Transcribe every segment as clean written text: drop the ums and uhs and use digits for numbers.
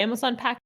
Amazon pack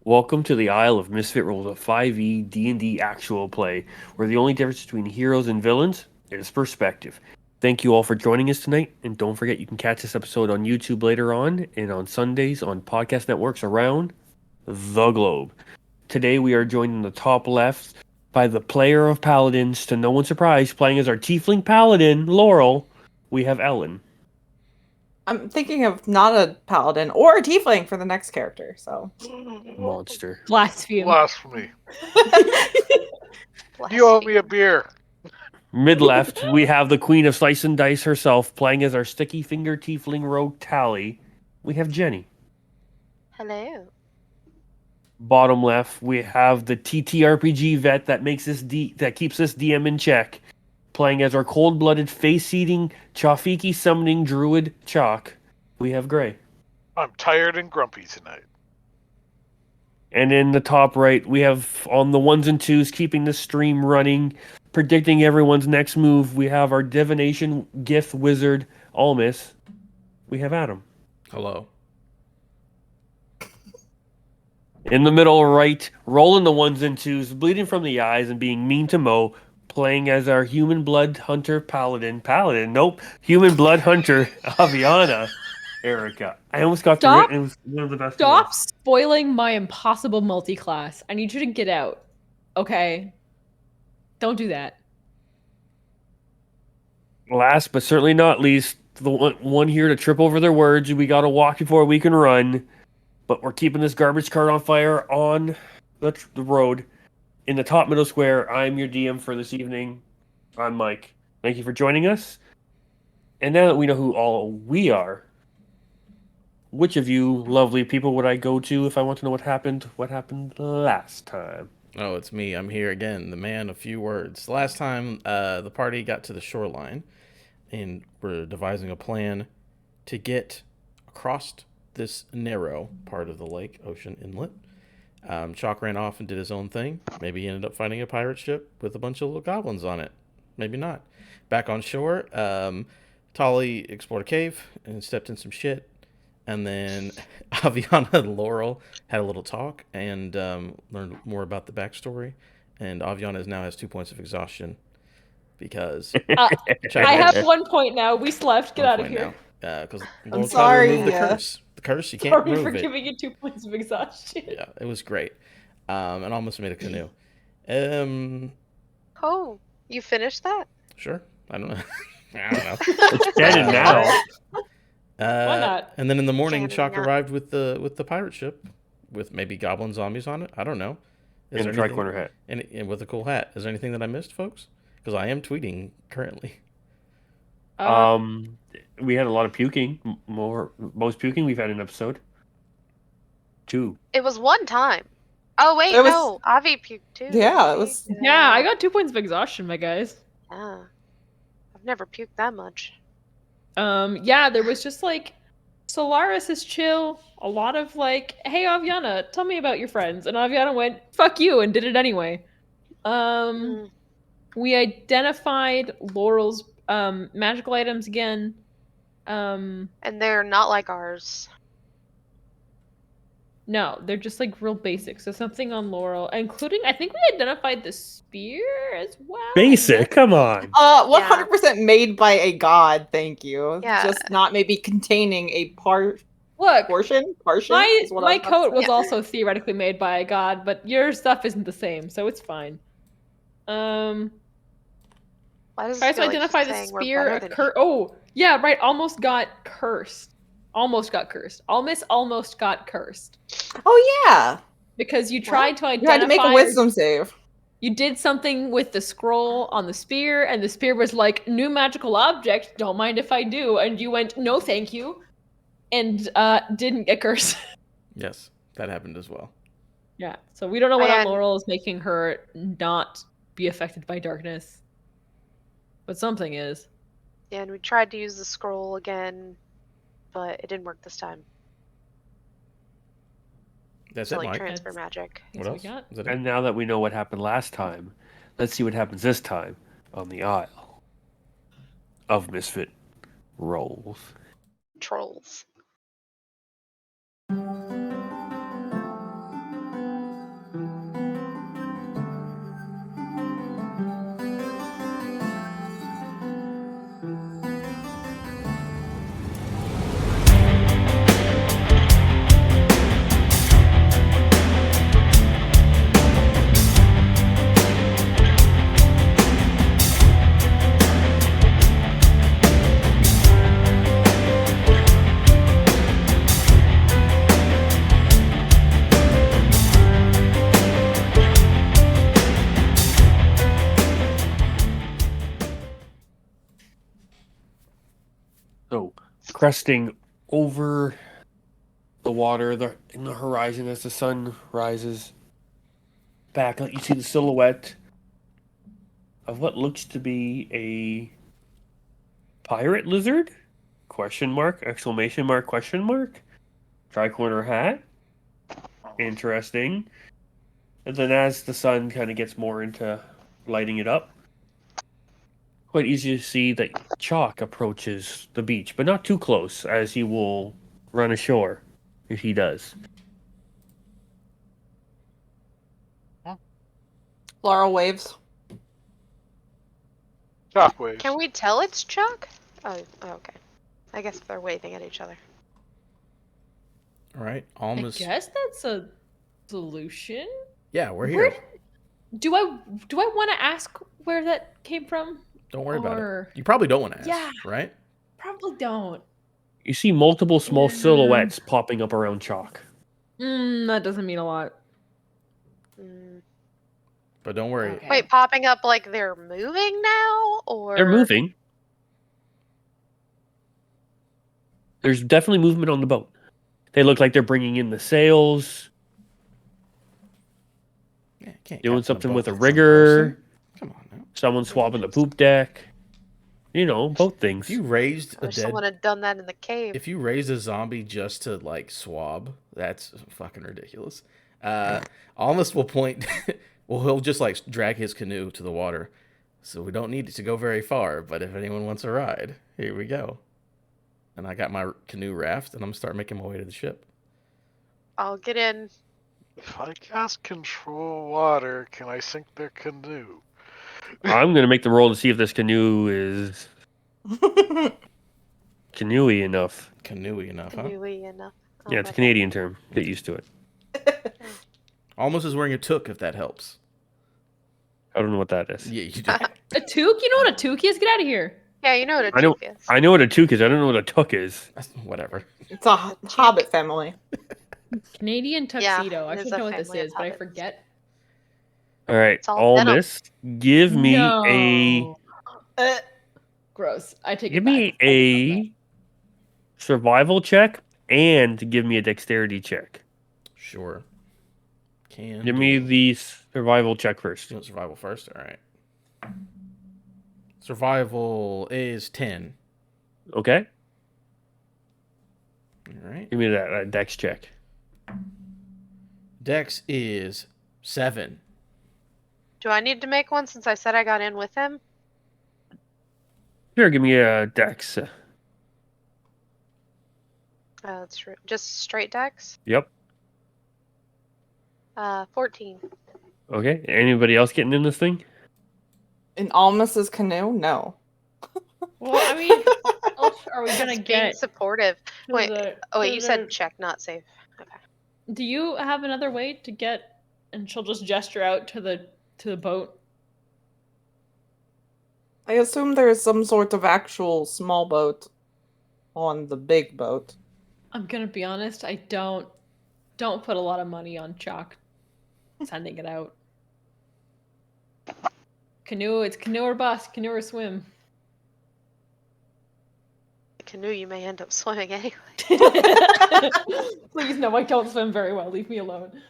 Welcome to the Isle of Misfit Rolls, a 5e D&D actual play, where the only difference between heroes and villains is perspective. Thank you all for joining us tonight, and don't forget you can catch this episode on YouTube later on, and on Sundays on podcast networks around the globe. Today we are joined in the top left by the player of paladins, to no one's surprise, playing as our tiefling paladin, Laurel. We have Ellen. I'm thinking of not a paladin or a tiefling for the next character, so. Monster. Blasphemy. You owe me a beer. Mid left, we have the Queen of Slice and Dice herself, playing as our sticky finger tiefling rogue Tally. We have Jenny. Hello. Bottom left, we have the TTRPG vet that keeps this DM in check, playing as our cold-blooded, face-eating, Chafiki summoning druid Chalk. We have Gray. I'm tired and grumpy tonight. And in the top right, we have on the ones and twos, keeping the stream running, predicting everyone's next move. We have our divination gift wizard, Almis. We have Adam. Hello. In the middle right, rolling the ones and twos, bleeding from the eyes and being mean to Mo, playing as our human blood hunter paladin. Human blood hunter, Aviana. Erica. I almost got to it. It was one of the best. Stop spoiling my impossible multi-class. I need you to get out. Okay? Don't do that. Last but certainly not least, the one here to trip over their words. We got to walk before we can run. But we're keeping this garbage cart on fire on the road. In the top middle square, I'm your DM for this evening. I'm Mike. Thank you for joining us. And now that we know who all we are, which of you lovely people would I go to if I want to know what happened last time? Oh, it's me. I'm here again, the man of few words. Last time, the party got to the shoreline, and we're devising a plan to get across this narrow part of the lake, ocean inlet. Chalk ran off and did his own thing. Maybe he ended up finding a pirate ship with a bunch of little goblins on it. Maybe not. Back on shore, Tolly explored a cave and stepped in some shit. And then Aviana and Laurel had a little talk and learned more about the backstory. And Aviana now has 2 points of exhaustion because I have 1 point now. We slept. Get out of here. Because I'm sorry. Remove the curse. The curse, you can't Sorry remove for it. giving you 2 points of exhaustion. Yeah, it was great. And almost made a canoe. Oh, you finished that? Sure. I don't know. I don't know. It's canon now. Why not? And then in the morning, Canon Chalk now. arrived with the pirate ship, with maybe goblin zombies on it. I don't know. In a tricorner hat. And with a cool hat. Is there anything that I missed, folks? Because I am tweeting currently. We had a lot of puking. Most puking we've had in an episode. 2. It was one time. Oh wait, It was- no, Avi puked too. Yeah, it was- Yeah, I got 2 points of exhaustion, my guys. Yeah. I've never puked that much. Yeah, there was just like Solaris is chill. A lot of like, hey Aviana, tell me about your friends. And Aviana went, fuck you, and did it anyway. We identified Laurel's magical items again. And they're not like ours. No, they're just like real basic. So something on Laurel, including I think we identified the spear as well. Basic, come on. 100% made by a god, thank you. Yeah. Just not maybe containing a Look, portion. my is what I my was about to coat say. was also theoretically made by a god, but your stuff isn't the same, so it's fine. Why does it Tries to feel like identify she's the saying we're spear. better than Oh, yeah, right. Almost got cursed. Almost got cursed. Almost got cursed Oh yeah, because you tried to you identify. had to make a wisdom save. You did something with the scroll on the spear, and the spear was like, new magical object, don't mind if I do. And you went, no thank you, and didn't get cursed. Yes, that happened as well. Yeah, so we don't know what on And- Laurel is making her not be affected by darkness. But something is. Yeah, and we tried to use the scroll again, but it didn't work this time. That's To it, like Mike. transfer magic. What That's else? we got. Is that it? And now that we know what happened last time, let's see what happens this time on the Isle of Misfit Rolls. Trolls. So, cresting over the water in the horizon as the sun rises. Back, you see the silhouette of what looks to be a pirate lizard? Question mark, exclamation mark, question mark. Tricorner hat. Interesting. And then as the sun kind of gets more into lighting it up, quite easy to see that Chalk approaches the beach, but not too close, as he will run ashore if he does. Laurel waves. Shockwaves. Can we tell it's Chuck? Oh, okay. I guess they're waving at each other. All right, I almost. guess that's a solution. Yeah, we're Where here. do I want to ask where that came from? Don't worry about it. Or- You probably don't want to ask, Yeah. right? Probably don't. You see multiple small Yeah. silhouettes popping up around Chalk. That doesn't mean a lot. Mm. But don't worry. Okay. Wait, popping up like they're moving now, or They're moving. There's definitely movement on the boat. They look like they're bringing in the sails, Yeah, can't doing captain something boat with a some rigger. person. Come on now. Someone swabbing the poop deck. You know, both things. If you raised I a wish dead, someone had done that in the cave. if you raised a zombie just to like swab, that's fucking ridiculous. Almost will point. Well, he'll just like drag his canoe to the water, so we don't need it to go very far. But if anyone wants a ride, here we go. And I got my canoe raft, and I'm gonna start making my way to the ship. I'll get in. If I cast control water, can I sink their canoe? I'm going to make the roll to see if this canoe is canoey enough. Canoey enough, huh? Canoey enough. Oh, Yeah, it's a my Canadian term. Get used to it. Almost is wearing a toque, if that helps. I don't know what that is. Yeah, you do. A toque? You know what a toque is? Get out of here. bad. Yeah, you know what a I know- toque is. I know what a toque is. I don't know what a tuck is. Whatever. It's a Hobbit family. Canadian tuxedo. I it is should a know what this family of is, but I hobbits. forget. All right, It's all venom. Almus, give me No. Gross. I take give it back. me a survival check and give me a dexterity check. Sure. Can Give do. me the survival check first. You want survival first? All right. Survival is 10. Okay, All right. give me that dex check. Dex is 7. Do I need to make one since I said I got in with him? Sure, give me a dex. That's true. Just straight dex? Yep. 14. Okay. Anybody else getting in this thing? In Almus's canoe? No. Well, I mean, what else are we gonna Just being get? supportive. to Wait, the- Oh, wait, to you the- said check, not save. Okay. Do you have another way to get? And she'll just gesture out to the boat. I assume there is some sort of actual small boat on the big boat. I'm gonna be honest. I don't put a lot of money on Chalk sending it out. Canoe. It's canoe or bust. Canoe or swim. The canoe, you may end up swimming anyway. Please no, I don't swim very well. Leave me alone.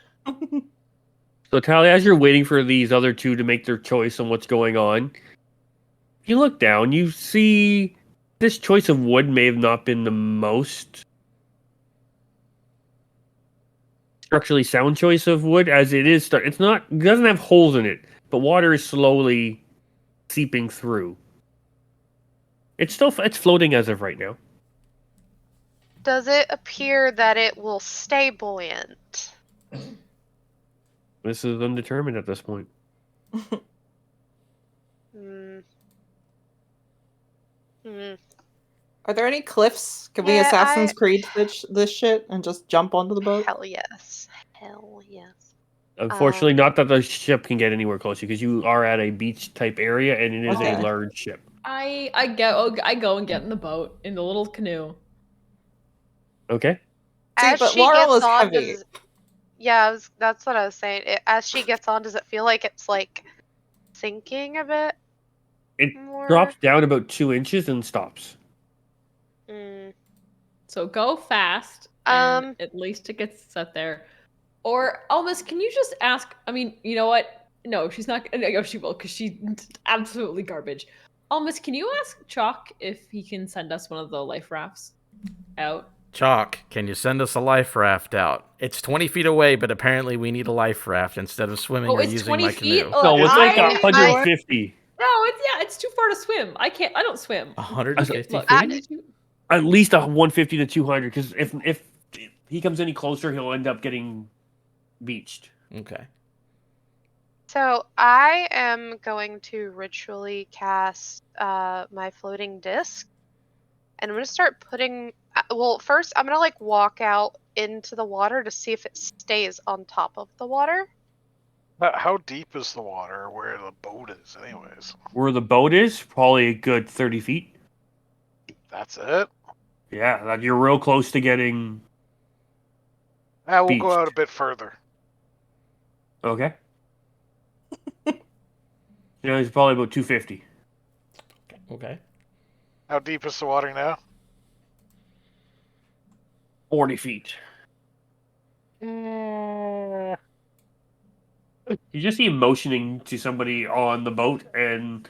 So, Tally, as you're waiting for these other two to make their choice on what's going on, you look down, you see this choice of wood may have not been the most structurally sound choice of wood, as it is. It doesn't have holes in it, but water is slowly seeping through. It's floating as of right now. Does it appear that it will stay buoyant? This is undetermined at this point. Hmm. Hmm. Are there any cliffs? Can we Yeah, Assassin's Creed this shit and just jump onto the boat? Hell yes. Hell yes. Unfortunately, not that the ship can get anywhere closer because you are at a beach type area and it is Okay. a large ship. I go and get in the boat in the little canoe. Okay. See, As but she Laurel gets is on, heavy. that's what I was saying. As she gets on, does it feel like it's like sinking a bit? It more? drops down about 2 inches and stops. Mm. So go fast, and at least it gets up there. Or almost, can you just ask? I mean, you know what? No, she's not. No, she will, because she's absolutely garbage. Almost, can you ask Chalk if he can send us one of the life rafts out? Chalk, can you send us a life raft out? It's 20 feet away, but apparently we need a life raft instead of swimming or it's using 20 my feet? canoe. No, it's like I- 150. No, it's too far to swim. I don't swim. 150 Look, feet? At least a 150 to 200, because if he comes any closer, he'll end up getting beached. Okay. So I am going to ritually cast my floating disc, and I'm gonna start putting. Well, first I'm gonna like walk out into the water to see if it stays on top of the water. How deep is the water where the boat is, anyways? Where the boat is, probably a good 30 feet. That's it? Yeah, that you're real close to getting. We'll Beached. go out a bit further. Okay. It's probably about 250. Okay. How deep is the water now? 40 feet. You just see him motioning to somebody on the boat, and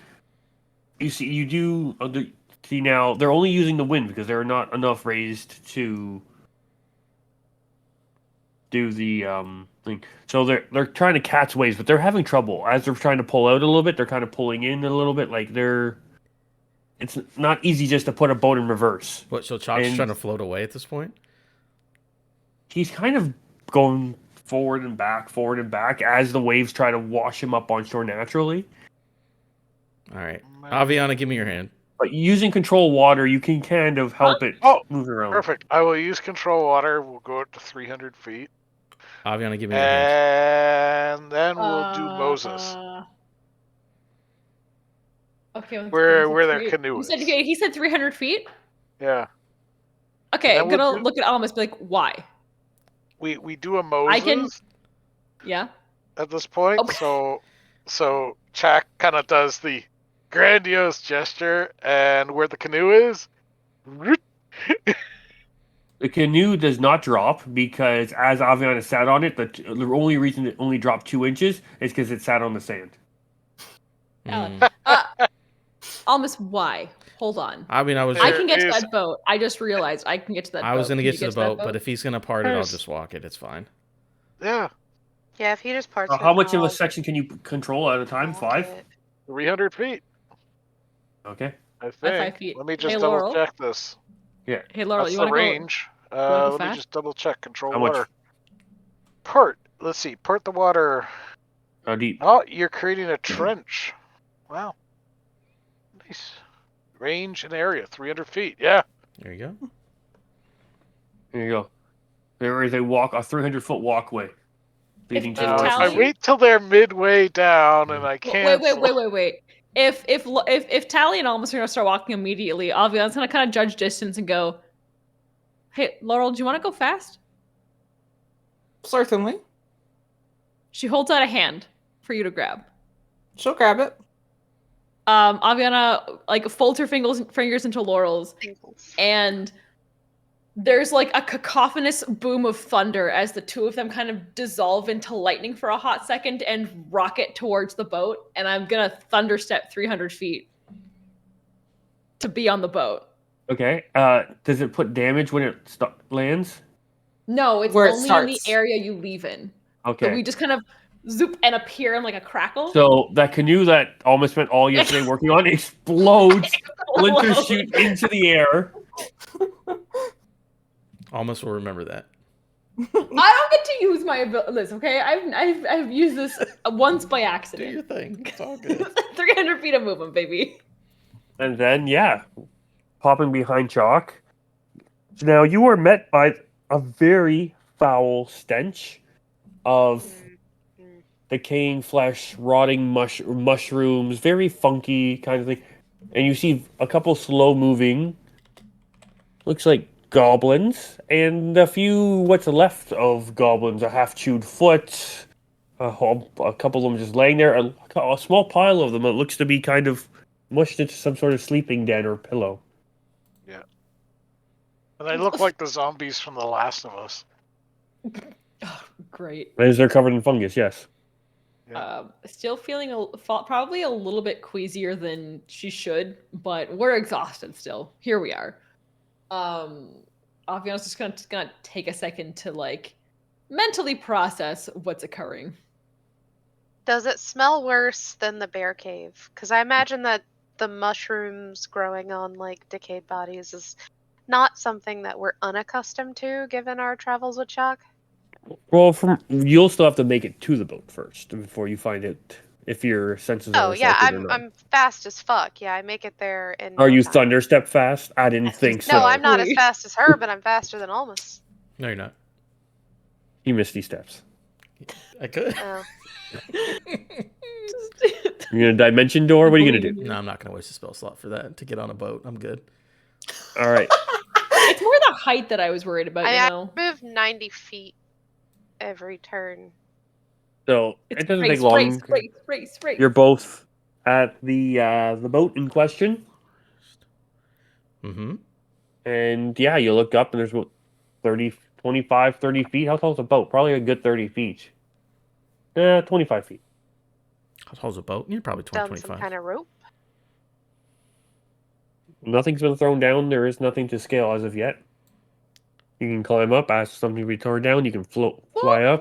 see now they're only using the wind because there are not enough raised to do the thing. So they're trying to catch waves, but they're having trouble as they're trying to pull out a little bit. They're kind of pulling in a little bit, like it's not easy just to put a boat in reverse. What, so Chalk's And- trying to float away at this point? He's kind of going forward and back as the waves try to wash him up on shore naturally. All right. Aviana, give me your hand. But using control water, you can kind of help it Oh, move around. Perfect. I will use control water. We'll go up to 300 feet. Aviana, give me your hand. And then we'll do Moses. Okay. Where their canoe is. He said 300 feet? Yeah. Okay, then I'm we'll gonna do- look at Almas, be like, why? We do a Moses I can- Yeah? at this point. Okay. So Chak kind of does the grandiose gesture, and where the canoe is, The canoe does not drop because as Aviana sat on it, the only reason it only dropped 2 inches is because it sat on the sand. Alan. Almas, why? Hold on. I mean, I can get to is- that boat. I just realized I can get to that boat. I was going to Can get you to the boat, that but if he's going to part it, I'll There's- just walk it. It's fine. yeah, Yeah, if he just parts. How it, much of a I'll section can you control at a time? walk 5? it. 300 feet. Okay. I 5 think. feet. Let me Hey, just Laurel. double check this. Hey, Laurel, That's you the want to go? range. wanna go Let me fast? just double check control How much? water. Part. Let's see. Part the water. How deep? Oh, you're creating a trench. Wow. Nice. Range and area, 300 feet. Yeah. There you go. There you go. There is a 300-foot walkway leading to the If Now, if I Tally- wait till they're midway down and I can't. Wait. If Tally and Almas are gonna start walking immediately, Avian's gonna kind of judge distance and go, "Hey, Laurel, do you want to go fast?" Certainly. She holds out a hand for you to grab. She'll grab it. Aviana like folds her fingers into Laurel's, and there's like a cacophonous boom of thunder as the two of them kind of dissolve into lightning for a hot second and rocket towards the boat. And I'm gonna thunderstep 300 feet to be on the boat. Okay. Does it put damage when it lands? No, it's Where it only in the starts. area you leave in. Okay. So we just kind of zoop and appear in like a crackle. So that canoe that almost spent all yesterday working on explodes, splinters shoot into the air. Almost will remember that. I don't get to use my abilities, okay? I've used this once by Do accident. your thing. It's all good. 300 feet of movement, baby. And then, yeah, popping behind Chalk. So now you are met by a very foul stench of decaying flesh, rotting mushrooms, very funky kind of thing. And you see a couple slow-moving, looks like goblins, and a few what's left of goblins, a half-chewed foot, a couple of them just laying there, a small pile of them that looks to be kind of mushed into some sort of sleeping den or pillow. Yeah. And they look like the zombies from The Last of Us. Oh, great. As they're covered in fungus, yes. Yeah. Still feeling probably a little bit queasier than she should, but we're exhausted still. Here we are. Aviana's just gonna take a second to like mentally process what's occurring. Does it smell worse than the bear cave? Because I imagine that the mushrooms growing on like decayed bodies is not something that we're unaccustomed to given our travels with Chuck. Well, you'll still have to make it to the boat first before you find it. If your senses are Oh yeah, assaulted or not. I'm fast as fuck. Yeah, I make it there in Are no you time. thunderstep fast? I didn't think so. No, I'm not as fast as her, but I'm faster than Almas. No, you're not. He misty steps. I could. Oh. You're gonna dimension door. What are you gonna do? No, I'm not gonna waste a spell slot for that to get on a boat. I'm good. All right. It's more the height that I was worried about, I you know. move 90 feet every turn. So It's it doesn't race, take long. race. You're both at the boat in question, Mm-hmm. and yeah, you look up and there's what 30, 25, 30 feet. How tall is a boat? Probably a good 30 feet. 25 feet. How tall's a boat? You're probably 20, Done some 25. kind of rope. Nothing's been thrown down. There is nothing to scale as of yet. You can climb up, ask something to be torn down. You can fly up.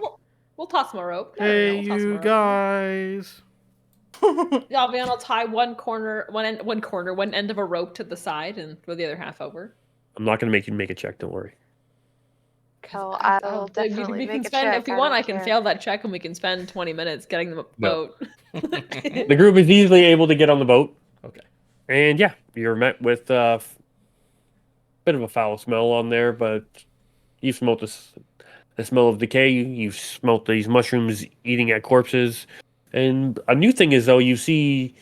We'll toss him a rope. No, Hey, we'll toss him a you rope. guys. Aviana will tie one end of a rope to the side and throw the other half over. I'm not going to make you make a check. Don't worry. Oh, I'll definitely we can make a spend check. if you I want. don't I can care. fail that check and we can spend 20 minutes getting the No. boat. The group is easily able to get on the boat. Okay. And yeah, you're met with a bit of a foul smell on there, but you smelt the smell of decay. You smelt these mushrooms eating at corpses. And a new thing is, though, you see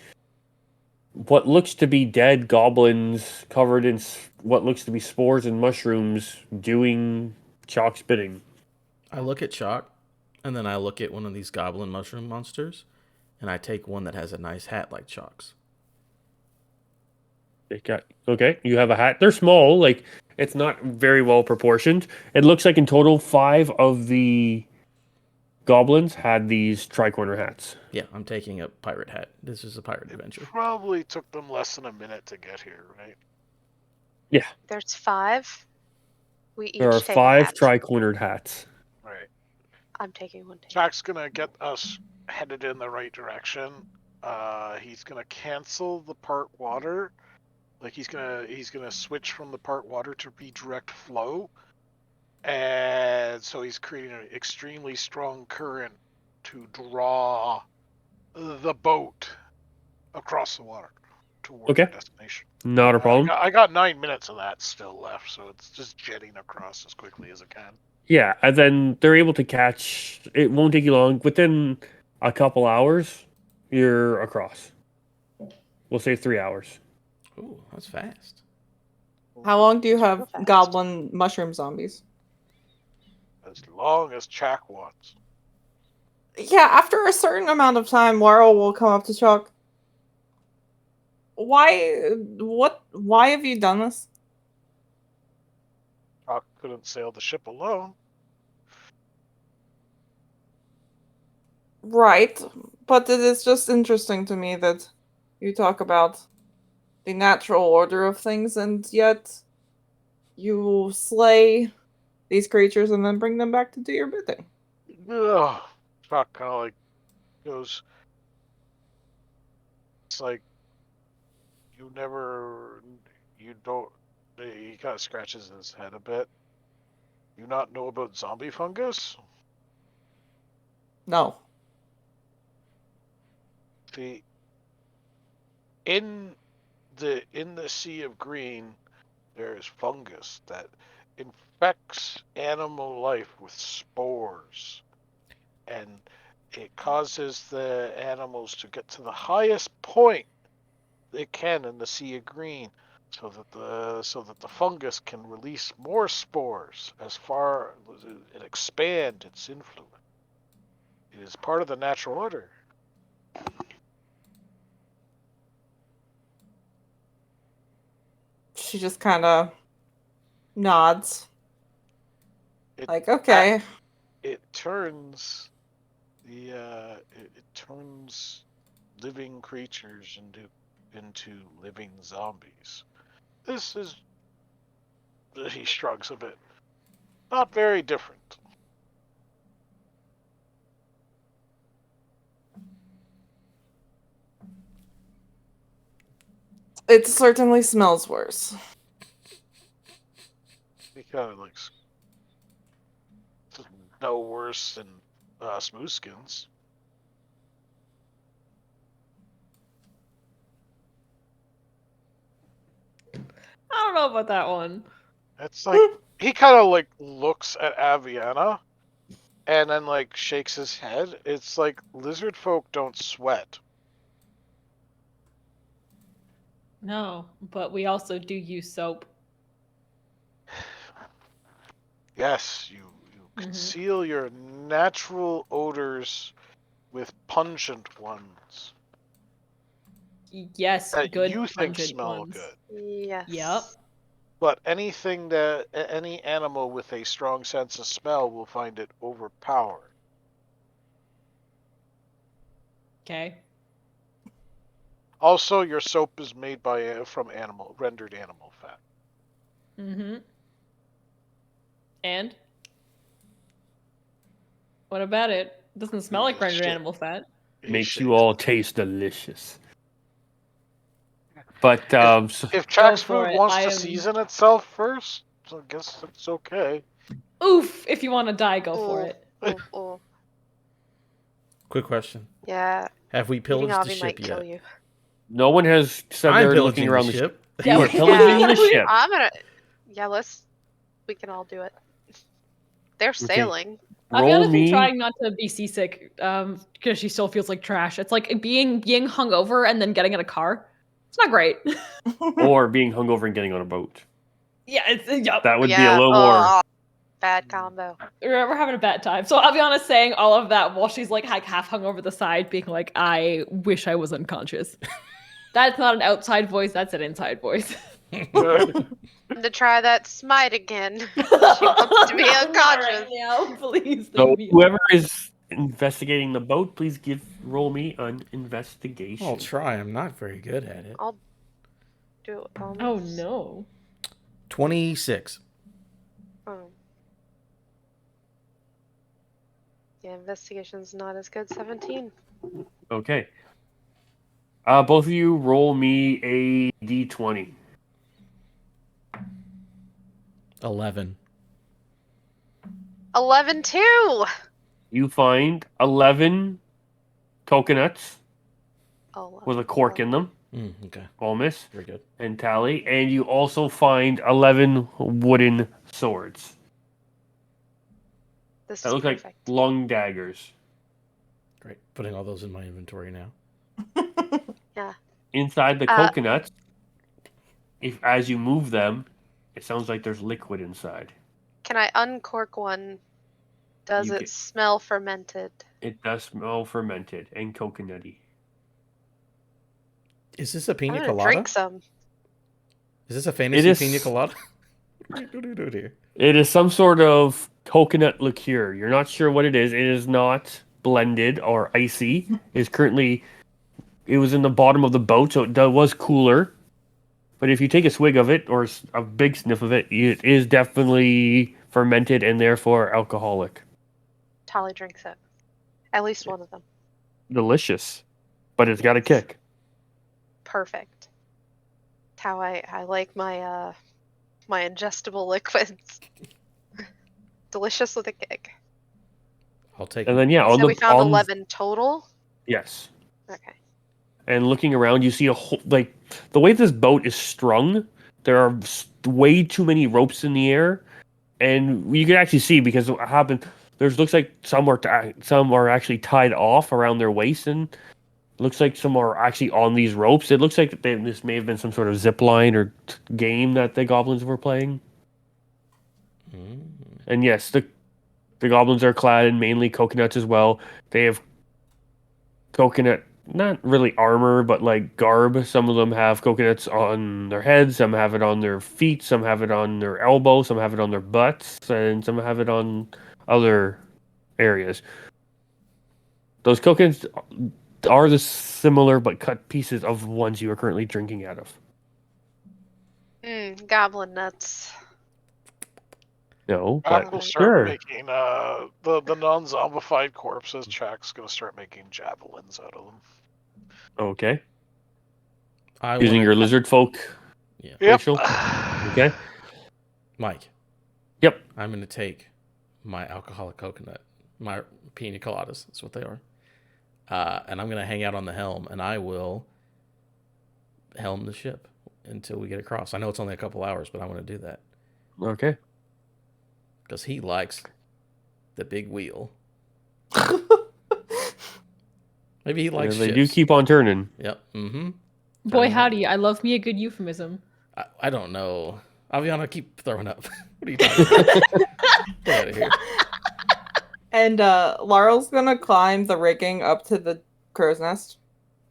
what looks to be dead goblins covered in what looks to be spores and mushrooms doing Chalk's bidding. I look at Chalk, and then I look at one of these goblin mushroom monsters, and I take one that has a nice hat like Chalk's. Okay, you have a hat. They're small, like it's not very well proportioned. It looks like in total 5 of the goblins had these tricorner hats. Yeah, I'm taking a pirate hat. This is a pirate adventure. Probably took them less than a minute to get here, right? Yeah, There's 5. We each there are take 5 a hat. tricornered hats. Right. I'm taking one too. Jack's gonna get us headed in the right direction. He's gonna cancel the part water. Like he's gonna switch from the part water to be direct flow. And so he's creating an extremely strong current to draw the boat across the water towards Okay. our destination. Not a problem. I got 9 minutes of that still left, so it's just jetting across as quickly as it can. Yeah, and then they're able to catch. It won't take you long. Within a couple hours, you're across. We'll say 3 hours. Ooh, that's fast. How long do you Real have fast. goblin mushroom zombies? As long as Jack wants. Yeah, after a certain amount of time, Laurel will come up to Chuck. Why have you done this? Jack couldn't sail the ship alone. Right, but it is just interesting to me that you talk about the natural order of things, and yet you slay these creatures and then bring them back to do your bidding. Ugh. Jack kind of like goes. It's like you don't. He kind of scratches his head a bit. You not know about zombie fungus? No. See, in the Sea of Green, there is fungus that infects animal life with spores, and it causes the animals to get to the highest point they can in the Sea of Green, so that the fungus can release more spores as far and expand its influence. It is part of the natural order. She just kind of nods. It, Like, okay. it turns it turns living creatures into living zombies. This is, he shrugs a bit, not very different. It certainly smells worse. He kind of looks no worse than smooth skins. I don't know about that one. It's like he kind of like looks at Aviana and then like shakes his head. It's like lizard folk don't sweat. No, but we also do use soap. Yes, you conceal your natural odors with pungent ones Yes, that good you think pungent smell ones. good. Yes. Yep. But any animal with a strong sense of smell will find it overpowering. Okay. Also, your soap is made from rendered animal fat. Mm-hmm. And? What about it? Doesn't smell like rendered Shit. animal fat. He Makes you shakes all his head. taste delicious. But If Trax for Food it. wants I to am- season itself first, I guess it's okay. Oof! If you want to die, go for Ooh, it. ooh, ooh. Quick question: Yeah, have we eating pillaged the Avi might ship kill yet? you. no one has said I'm they're looking pillaging around the the ship. ship. You are Yeah. pillaging Yeah. the ship. I'm gonna. Yeah, we can all do it. They're sailing. Roll Aviana's been me trying not to be seasick, because she still feels like trash. It's like being hungover and then getting in a car. It's not great. or being hungover and getting on a boat. Yeah, it's yup. That would be a Yeah. little more. Bad combo. We're having a bad time. So Aviana's saying all of that while she's like half hung over the side, being like, "I wish I was unconscious." That's not an outside voice. That's an inside voice. To try that smite again. She wants to be Not unconscious. right now, please. So leave me whoever is investigating the boat, please roll me an investigation. I'll try. I'm not very good at it. I'll do it. Bonus. Oh no. 26. Oh. Yeah, investigation's not as good. 17. Okay. Both of you roll me a d20. 11. 11 too. You find 11 coconuts Oh, with a cork in them, Okay. almost, Very good. and tally. And you also find 11 wooden swords This that is look perfect. like long daggers. Great. Putting all those in my inventory now. Yeah. Inside the coconuts, as you move them, it sounds like there's liquid inside. Can I uncork one? Does it smell fermented? It does smell fermented and coconutty. Is this a I'm pina gonna colada? drink some. Is this a fantasy is- pina colada? What do you do here? It is some sort of coconut liqueur. You're not sure what it is. It is not blended or icy. It was in the bottom of the boat, so it was cooler. But if you take a swig of it or a big sniff of it, it is definitely fermented and therefore alcoholic. Tolly drinks it. At least one of them. Delicious, but it's got a kick. Perfect. That's how I like my my ingestible liquids. Delicious with a kick. I'll take And it. then So we found 11 total. Yes. Okay. And looking around, you see a whole the way this boat is strung. There are way too many ropes in the air, and you can actually see because what happened. Looks like some are actually tied off around their waist, and looks like some are actually on these ropes. It looks like this may have been some sort of zip line or game that the goblins were playing. And yes, the goblins are clad in mainly coconuts as well. They have coconut not really armor, but like garb. Some of them have coconuts on their heads, some have it on their feet, some have it on their elbows, some have it on their butts, and some have it on other areas. Those coconuts are the similar but cut pieces of ones you are currently drinking out of. Goblin nuts. No, I'm but gonna start sure. making the non-zombified corpses. Jack's gonna start making javelins out of them. Okay. I Using want your to. lizard folk Yep. racial. Okay. Mike, Yep. I'm going to take my alcoholic coconut, my pina coladas. That's what they are. And I'm going to hang out on the helm, and I will helm the ship until we get across. I know it's only a couple hours, but I want to do that Okay. because he likes the big wheel. Maybe he likes They ships. do keep on turning. Yep. Mm-hmm. Boy, Turning howdy, I love me a good euphemism. I don't know. Aviana, keep throwing up. What are you talking about? Get out of here. And Laurel's gonna climb the rigging up to the crow's nest.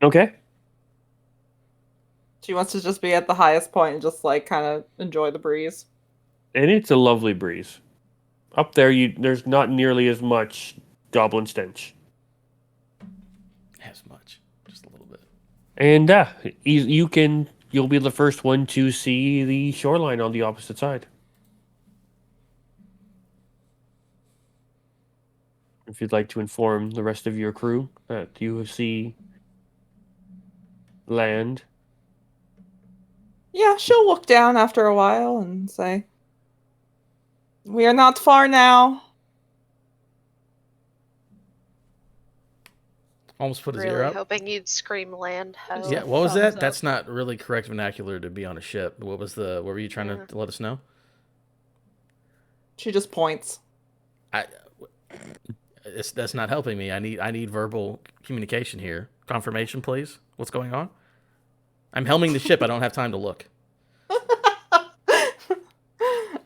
Okay. She wants to just be at the highest point and just like kind of enjoy the breeze. And it's a lovely breeze. Up there, there's not nearly as much goblin stench. As much. Just a little bit. And you'll be the first one to see the shoreline on the opposite side. If you'd like to inform the rest of your crew that you see land. Yeah, she'll look down after a while and say, "We are not far now." Almost put his ear Really up. hoping you'd scream land ho. Yeah, what was Thumbs that? up. That's not really correct vernacular to be on a ship. What were you trying to let us know? She just points. That's not helping me. I need verbal communication here. Confirmation, please. What's going on? I'm helming the ship. I don't have time to look.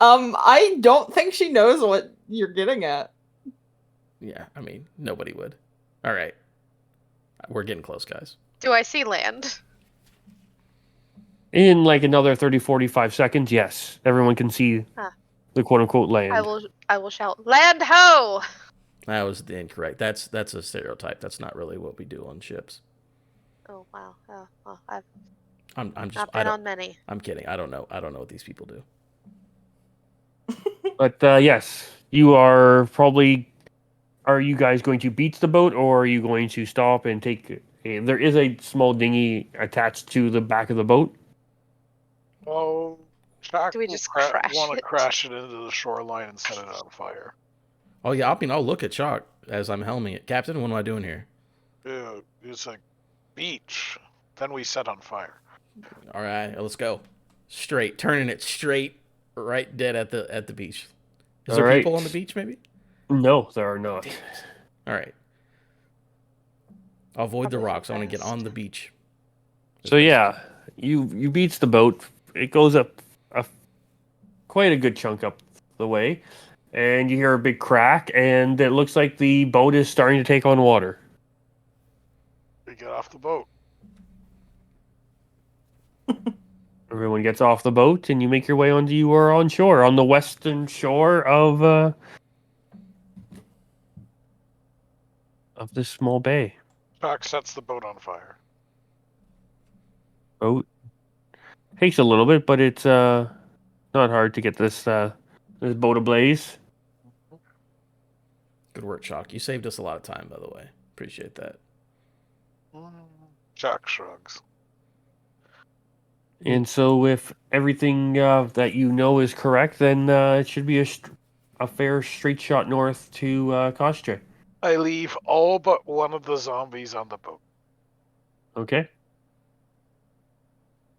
I don't think she knows what you're getting at. Yeah, I mean, nobody would. All right. We're getting close, guys. Do I see land? In like another 30, 45 seconds, yes. Everyone can see the quote-unquote land. I will shout, land ho! That was incorrect. That's a stereotype. That's not really what we do on ships. Oh wow. Oh, well, I've I'm just not been on many. I'm kidding. I don't know what these people do. But yes, you are probably. Are you guys going to beach the boat, or are you going to stop and take? There is a small dinghy attached to the back of the boat. Oh, Jack Do we will just crash want to it? crash it into the shoreline and set it on fire. Oh yeah, I'll look at Chalk as I'm helming it. Captain, what am I doing here? Ew, it's a beach. Then we set on fire. All right, let's go. Straight, turning it straight, right dead at the beach. Is there people on the beach? Maybe. No, there are not. Damn it. All right. I'll avoid the Probably rocks. I want to get fast. on the beach. So yeah, you beach the boat. It goes up quite a good chunk up the way, and you hear a big crack, and it looks like the boat is starting to take on water. We get off the boat. Everyone gets off the boat, and you make your way you are on shore, on the western shore of this small bay. Jack sets the boat on fire. Boat takes a little bit, but it's not hard to get this boat ablaze. Good work, Chalk. You saved us a lot of time, by the way. Appreciate that. Jack shrugs. And so, if everything that you know is correct, then it should be a fair straight shot north to Kostra. I leave all but one of the zombies on the boat. Okay.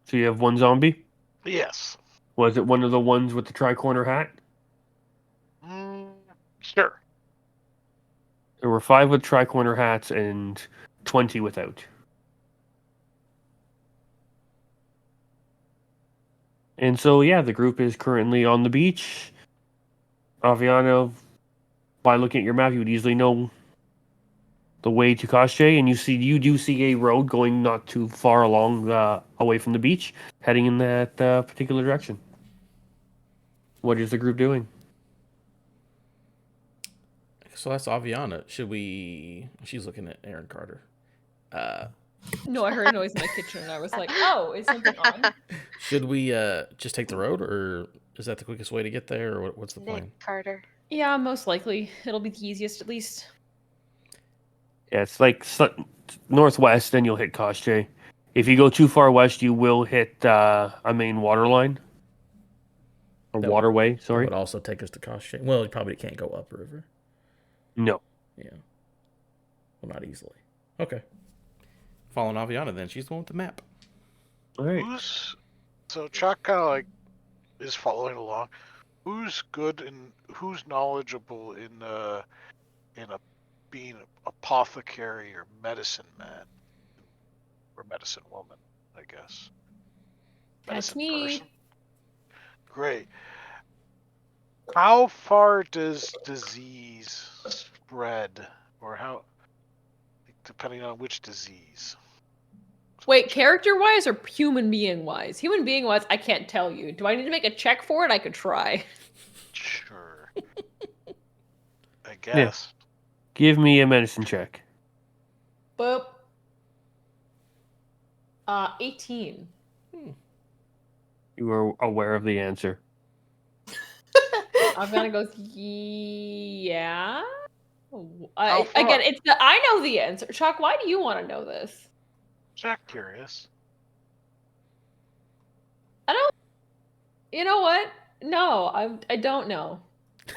So you have one zombie? Yes. Was it one of the ones with the tri-corner hat? Sure. There were 5 with tri-corner hats and 20 without. And so, yeah, the group is currently on the beach. Aviano, by looking at your map, you would easily know the way to Koshche, and you do see a road going not too far along away from the beach, heading in that particular direction. What is the group doing? So that's Aviana. Should we? She's looking at Aaron Carter. No, I heard a noise in my kitchen, and I was like, "Oh, is something on?" Should we just take the road, or is that the quickest way to get there, or what's the plan? Nick Carter. Yeah, most likely it'll be the easiest, at least. Yeah, it's like northwest, and you'll hit Koshche. If you go too far west, you will hit a main water line. A That waterway, sorry. would also take us to Koshche. Well, you probably can't go upriver. No. Yeah. Well, not easily. Okay. Following Aviana, then she's the one with the map. All right. So Chuck kind of like is following along. Who's good and who's knowledgeable in being an apothecary or medicine man or medicine woman, I guess. That's Medicine me. person. Great. How far does disease spread, or how, depending on which disease? Wait, character-wise or human being-wise? Human being-wise, I can't tell you. Do I need to make a check for it? I could try. Sure. I guess. Give me a medicine check. Boop. 18. You are aware of the answer. Aviana goes, yeah. How far? Again, I know the answer. Chuck, why do you want to know this? Jack curious. I don't. You know what? No, I don't know.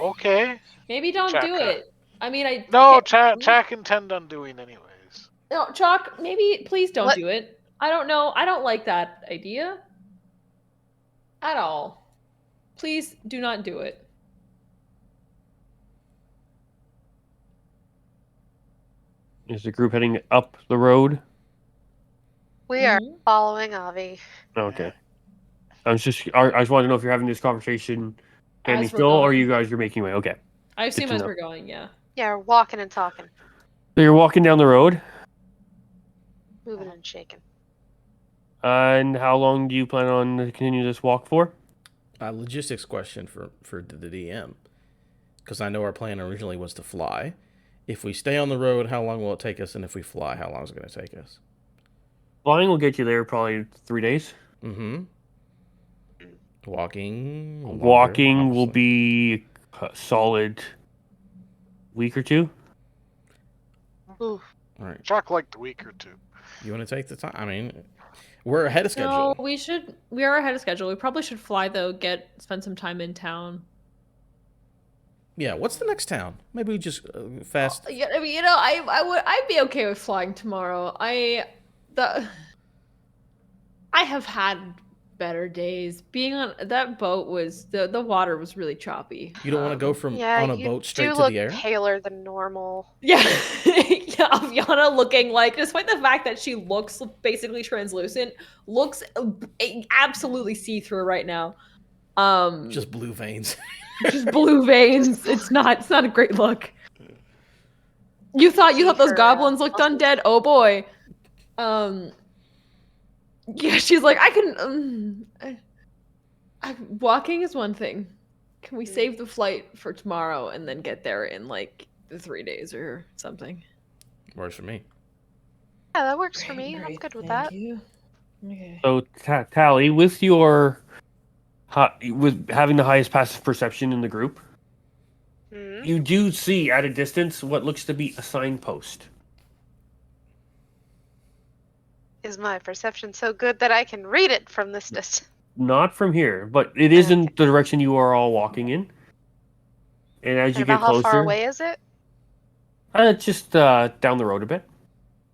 Okay. Maybe don't do Chaka. it. I mean, I No, can't- Jack intend on doing anyways. No, Chuck, maybe please don't What? do it. I don't know. I don't like that idea at all. Please do not do it. Is the group heading up the road? We are Mhm. following Avi. Okay. I just wanted to know if you're having this conversation standing As we're still, or going. you guys are making way. Okay. I assume to as know. we're going, yeah. Yeah, we're walking and talking, So you're walking down the road, moving and shaking. and how long do you plan on continuing this walk for? Logistics question for the DM, because I know our plan originally was to fly. If we stay on the road, how long will it take us? And if we fly, how long is it going to take us? Flying will get you there probably 3 days. Mm-hmm. Walking. longer, Walking will obviously. be a solid week or two. Ooh, All right. Jack liked a week or two. You want to take the time? I mean, we're ahead of schedule. No, we are ahead of schedule. We probably should fly though, spend some time in town. Yeah. What's the next town? Maybe we just fast. Yeah, I mean, I'd be okay with flying tomorrow. I have had better days. Being on that boat was the water was really choppy. You don't want to go from yeah, on a you boat straight do to look the air? paler than normal. Yeah, yeah. Aviana looking like, despite the fact that she looks basically translucent, looks absolutely see-through right now. Just blue veins. Just blue veins. It's not a great look. You thought See those her, goblins looked muscles. undead? Oh boy. Yeah, she's like, I can. Walking is one thing. Can we save the flight for tomorrow and then get there in like 3 days or something? Works for me. Yeah, that works for me. I'm good with that. You. Okay. So Tally, with your with having the highest passive perception in the group, Hmm? you do see at a distance what looks to be a signpost. Is my perception so good that I can read it from this distance? Not from here, but it is in the direction you are all walking in. And as you And get about how closer, far away is it? just down the road a bit.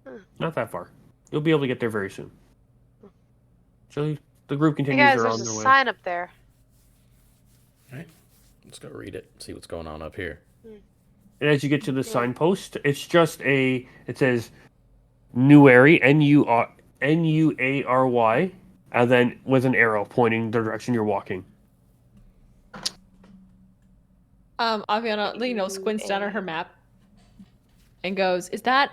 Hmm. Not that far. You'll be able to get there very soon. So the group Hey continues guys, their there's on a their way. sign up there. Let's go read it. See what's going on up here. And as you get to the Yeah. signpost, it's just it says Nuary, Nuary, and then with an arrow pointing the direction you're walking. Aviana, squints down at her map. and goes, "Is that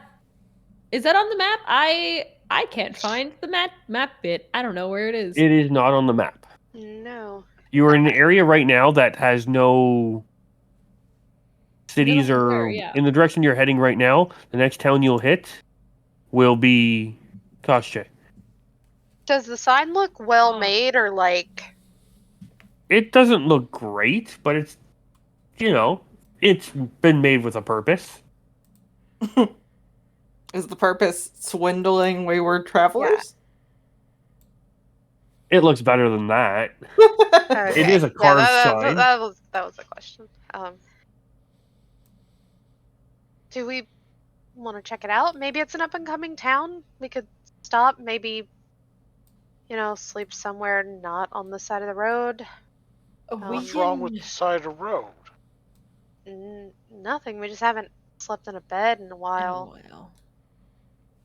on the map? I can't find the map bit. I don't know where it is." It is not on the map. No. You are in an area right now that has no cities Nothing or there, yeah. in the direction you're heading right now. The next town you'll hit will be Koshche. Does the sign look well made or like? It doesn't look great, but it's, it's been made with a purpose. Is the purpose swindling wayward travelers? It looks better than that. Okay. It is a carved sign. That was a question. Do we want to check it out? Maybe it's an up and coming town. We could stop. Maybe, sleep somewhere not on the side of the road. What's wrong with the side of the road? Nothing. We just haven't slept in a bed in a while.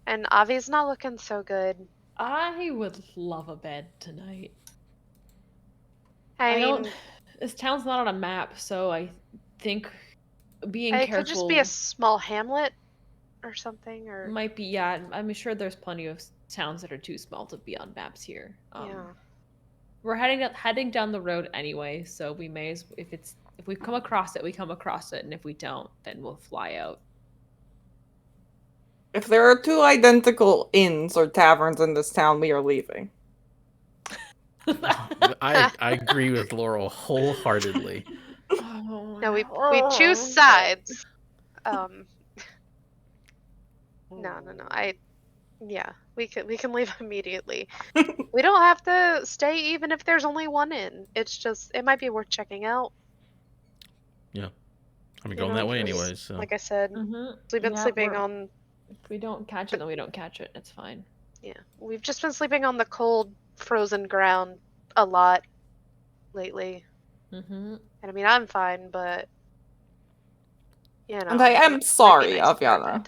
And Avi's not looking so good. I would love a bed tonight. I mean, This town's not on a map, so I think being it careful could just be a small hamlet or something, or might be. Yeah, I'm sure there's plenty of towns that are too small to be on maps here. yeah. We're heading down the road anyway, so we may as if we come across it, we come across it, and if we don't, then we'll fly out. If there are two identical inns or taverns in this town, we are leaving. I agree with Laurel wholeheartedly. No, we choose sides. No. We can leave immediately. We don't have to stay even if there's only one inn. It's just it might be worth checking out. Yeah, I mean going that way anyways. So. Like I said, we've been sleeping on. If we don't catch it, then we don't catch it. It's fine. Yeah, we've just been sleeping on the cold, frozen ground a lot lately. And I mean, I'm fine, but And I am sorry, Aviana.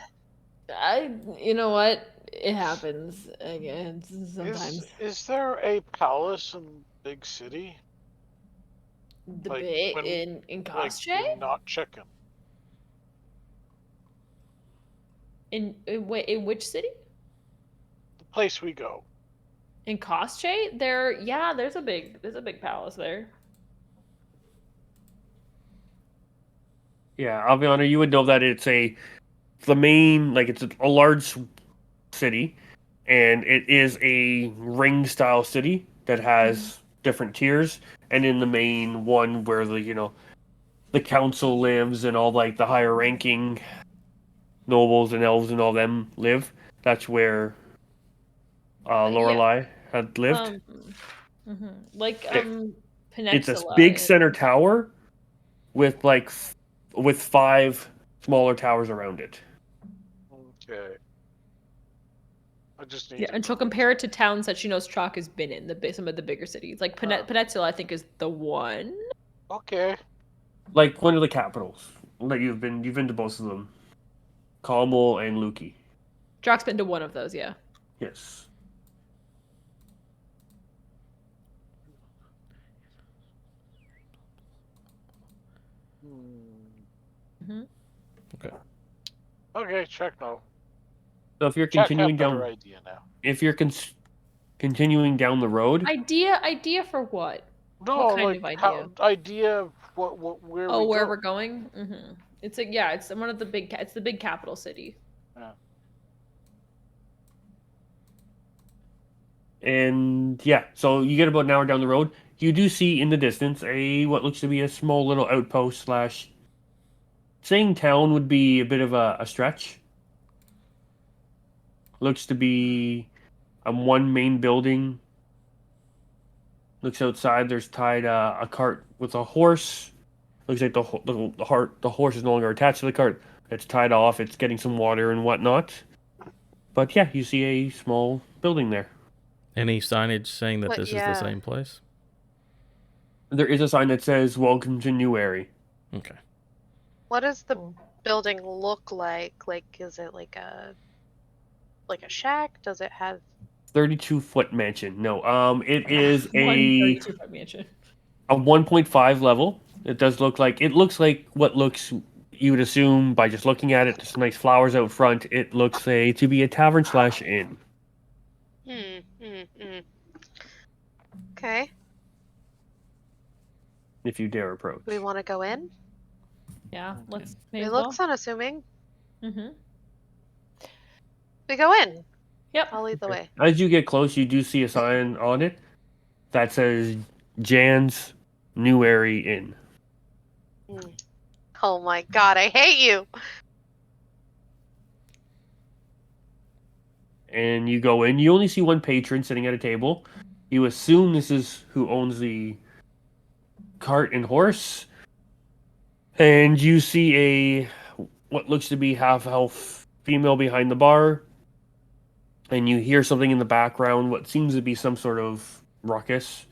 You know what? It happens again sometimes. Is there a palace in big city? The bit in Koshche? Not chicken. In which city? The place we go. In Koshche? There's a big palace there. Yeah, Aviana, you would know that it's a large city, and it is a ring style city that has different tiers, and in the main one where the council lives and all like the higher ranking nobles and elves and all them live. That's where Lorelei had lived. Peninsula. It's a big center tower with with 5 smaller towers around it. Okay. I just need. And she'll compare it to towns that she knows Chalk has been in, some of the bigger cities. Like Peninsula, I think, is the one. Okay. Like one of the capitals. Like you've been to both of them. Carmel and Luki. Jock's been to one of those, yeah. Yes. Okay. Okay, check no. So if you're continuing down, idea now. If you're continuing down the road, idea for what? No, what kind of idea? Idea of where we're going. It's it's one of the big. It's the big capital city. Yeah. And so you get about an hour down the road. You do see in the distance what looks to be a small little outpost / saying town would be a bit of a stretch. Looks to be one main building. Looks outside. There's tied a cart with a horse. Looks like the horse is no longer attached to the cart. It's tied off. It's getting some water and whatnot. But you see a small building there. Any signage saying that this is the same place? There is a sign that says "Welcome to Newary." Okay. What does the building look like? Like, is it like a shack? Does it have 32-foot mansion? No. It is a 32-foot mansion. A 1.5 level. It looks like what looks you would assume by just looking at it, there's some nice flowers out front. It looks to be a tavern/inn. Okay. If you dare approach. We want to go in? Yeah, let's. May It as well. looks unassuming. Mm-hmm. We go in. Yep. I'll lead the way. As you get close, you do see a sign on it that says Jan's Newary Inn. Oh my god, I hate you! And you go in. You only see one patron sitting at a table. You assume this is who owns the cart and horse. And you see a what looks to be half-elf female behind the bar. And you hear something in the background, what seems to be some sort of ruckus.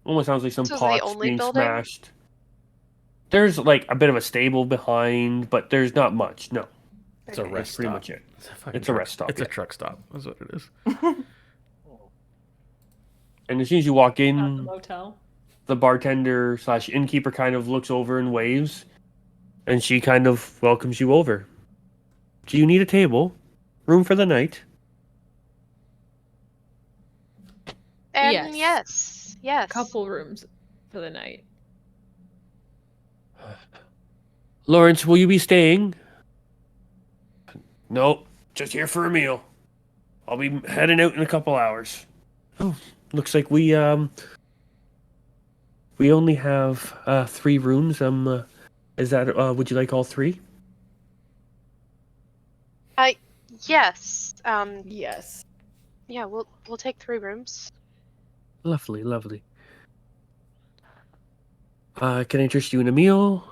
Almost sounds like some This is the pots only being building? smashed. There's like a bit of a stable behind, but there's not much. No, It's a Okay. rest that's pretty stop. much it. Fucking It's a truck- rest stop, It's yeah. a truck stop. That's what it is. And as soon as you walk Not the in, motel. the bartender/innkeeper kind of looks over and waves, and she kind of welcomes you over. Do you need a table? Room for the night? And Yes. yes. Couple rooms for the night. Lawrence, will you be staying? Nope, just here for a meal. I'll be heading out in a couple hours. Oh, looks like we only have 3 rooms. Is that would you like all 3? Yes. Yes. Yeah, we'll take 3 rooms. Lovely, lovely. Can I interest you in a meal?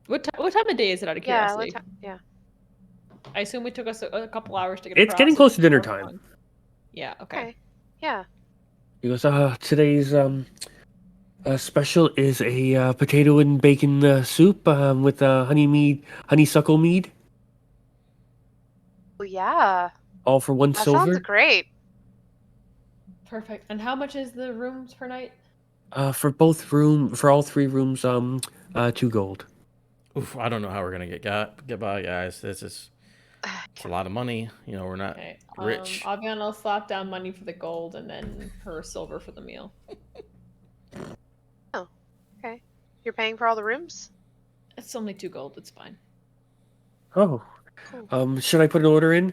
What time of day is it out of Yeah, curiosity? yeah. I assume it took us a couple hours to get It's across. getting close to dinner time. Yeah, okay. Okay. Yeah. He goes, today's special is a potato and bacon soup with honeysuckle mead, Oh yeah. all for 1 That silver. sounds great. Perfect. And how much is the rooms per night? For all 3 rooms, 2 gold. Oof, I don't know how we're gonna get by, guys. It's a lot of money. You know, we're not Okay. rich. Aviana will slap down money for the gold and then her silver for the meal. Okay. You're paying for all the rooms? It's only 2 gold. It's fine. Oh, Cool. should I put an order in?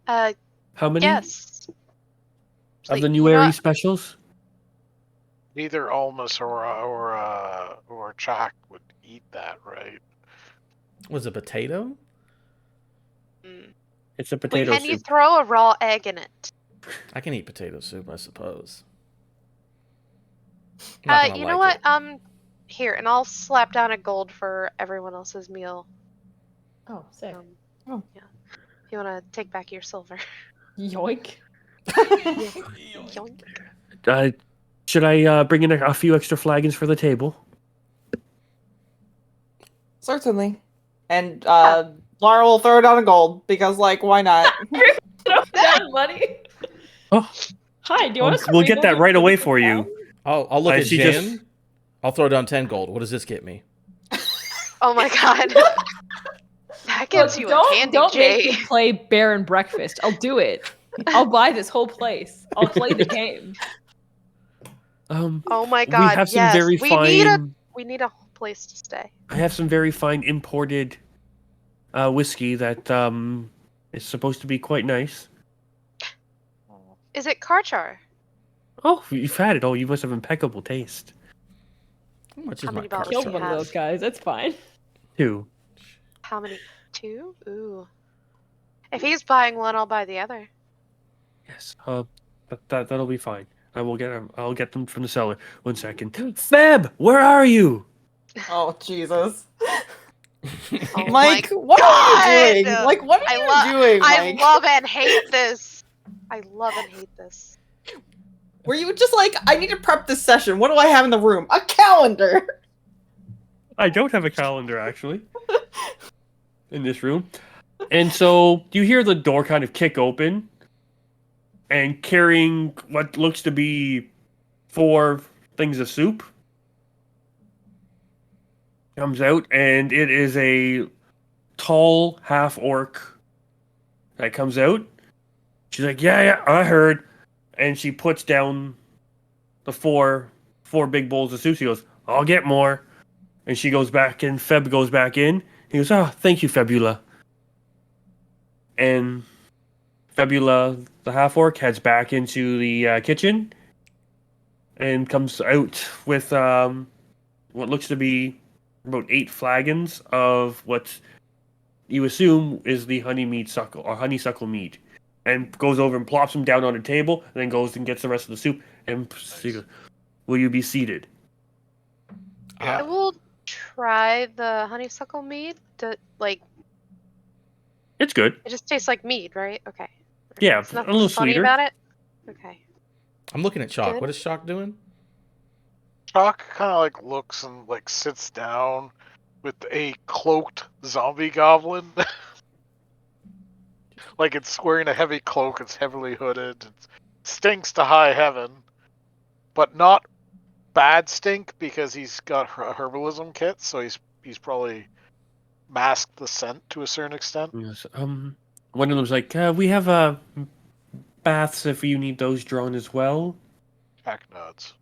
Uh, How many yes. of the You New know Airy what? specials? Neither Almas or Chak would eat that, right? Was it potato? Mm. It's a potato Can you soup. throw a raw egg in it? I can eat potato soup, I suppose. I'm not gonna You know like what? it. Here, and I'll slap down a gold for everyone else's meal. Oh, sick. Yeah. If you want to take back your silver. Yoink. Yoink. Should I bring in a few extra flagons for the table? Certainly. And Laura will throw down a gold because, like, why not? Throw down money. Oh, Hi, do you want to we'll get that right away for you. I'll look at she Jan. just- I'll throw down 10 gold. What does this get me? Oh my god. That gives you a candy don't make J. me play Bear and Breakfast. I'll do it. I'll buy this whole place. I'll play the game. Oh my we god, have some yes. very fine. We need a place to stay. I have some very fine imported whiskey that is supposed to be quite nice. Is it Karchar? Oh, you've had it. Oh, you must have impeccable taste. How much How is my many car bottles Killed do you one of have? those guys. That's fine. 2. How many? 2? Ooh. If he's buying one, I'll buy the other. Yes. That'll be fine. I'll get them from the cellar. 1 second. Feb, where are you? Oh, Jesus. Oh Mike, my what are you doing? God! Like, what are I you doing, I Mike? love and hate this. I love and hate this. Were you just like, I need to prep this session. What do I have in the room? A calendar! I don't have a calendar actually in this room. And so you hear the door kind of kick open, and carrying what looks to be 4 things of soup comes out, and it is a tall half orc that comes out. She's like, yeah, I heard. And she puts down the four big bowls of soup. She goes, I'll get more. And she goes back in. Feb goes back in. He goes, thank you, Febula. And Febula, the half orc, heads back into the kitchen and comes out with what looks to be about 8 flagons of what you assume is the honeysuckle mead, and goes over and plops them down on a table, and then goes and gets the rest of the soup. And she goes, will you be seated? Yeah. I will try the honeysuckle mead. It's good. It just tastes like mead, right? Okay. Yeah, There's a nothing little funny sweeter. about it. Okay. I'm looking at Chalk. Good. What is Chalk doing? Chalk kind of like looks and like sits down with a cloaked zombie goblin. Like it's wearing a heavy cloak, it's heavily hooded, it stinks to high heaven, but not bad stink because he's got a herbalism kit, so he's probably masked the scent to a certain extent. Yes, one of them's like, we have baths if you need those drawn as well. Jack nods.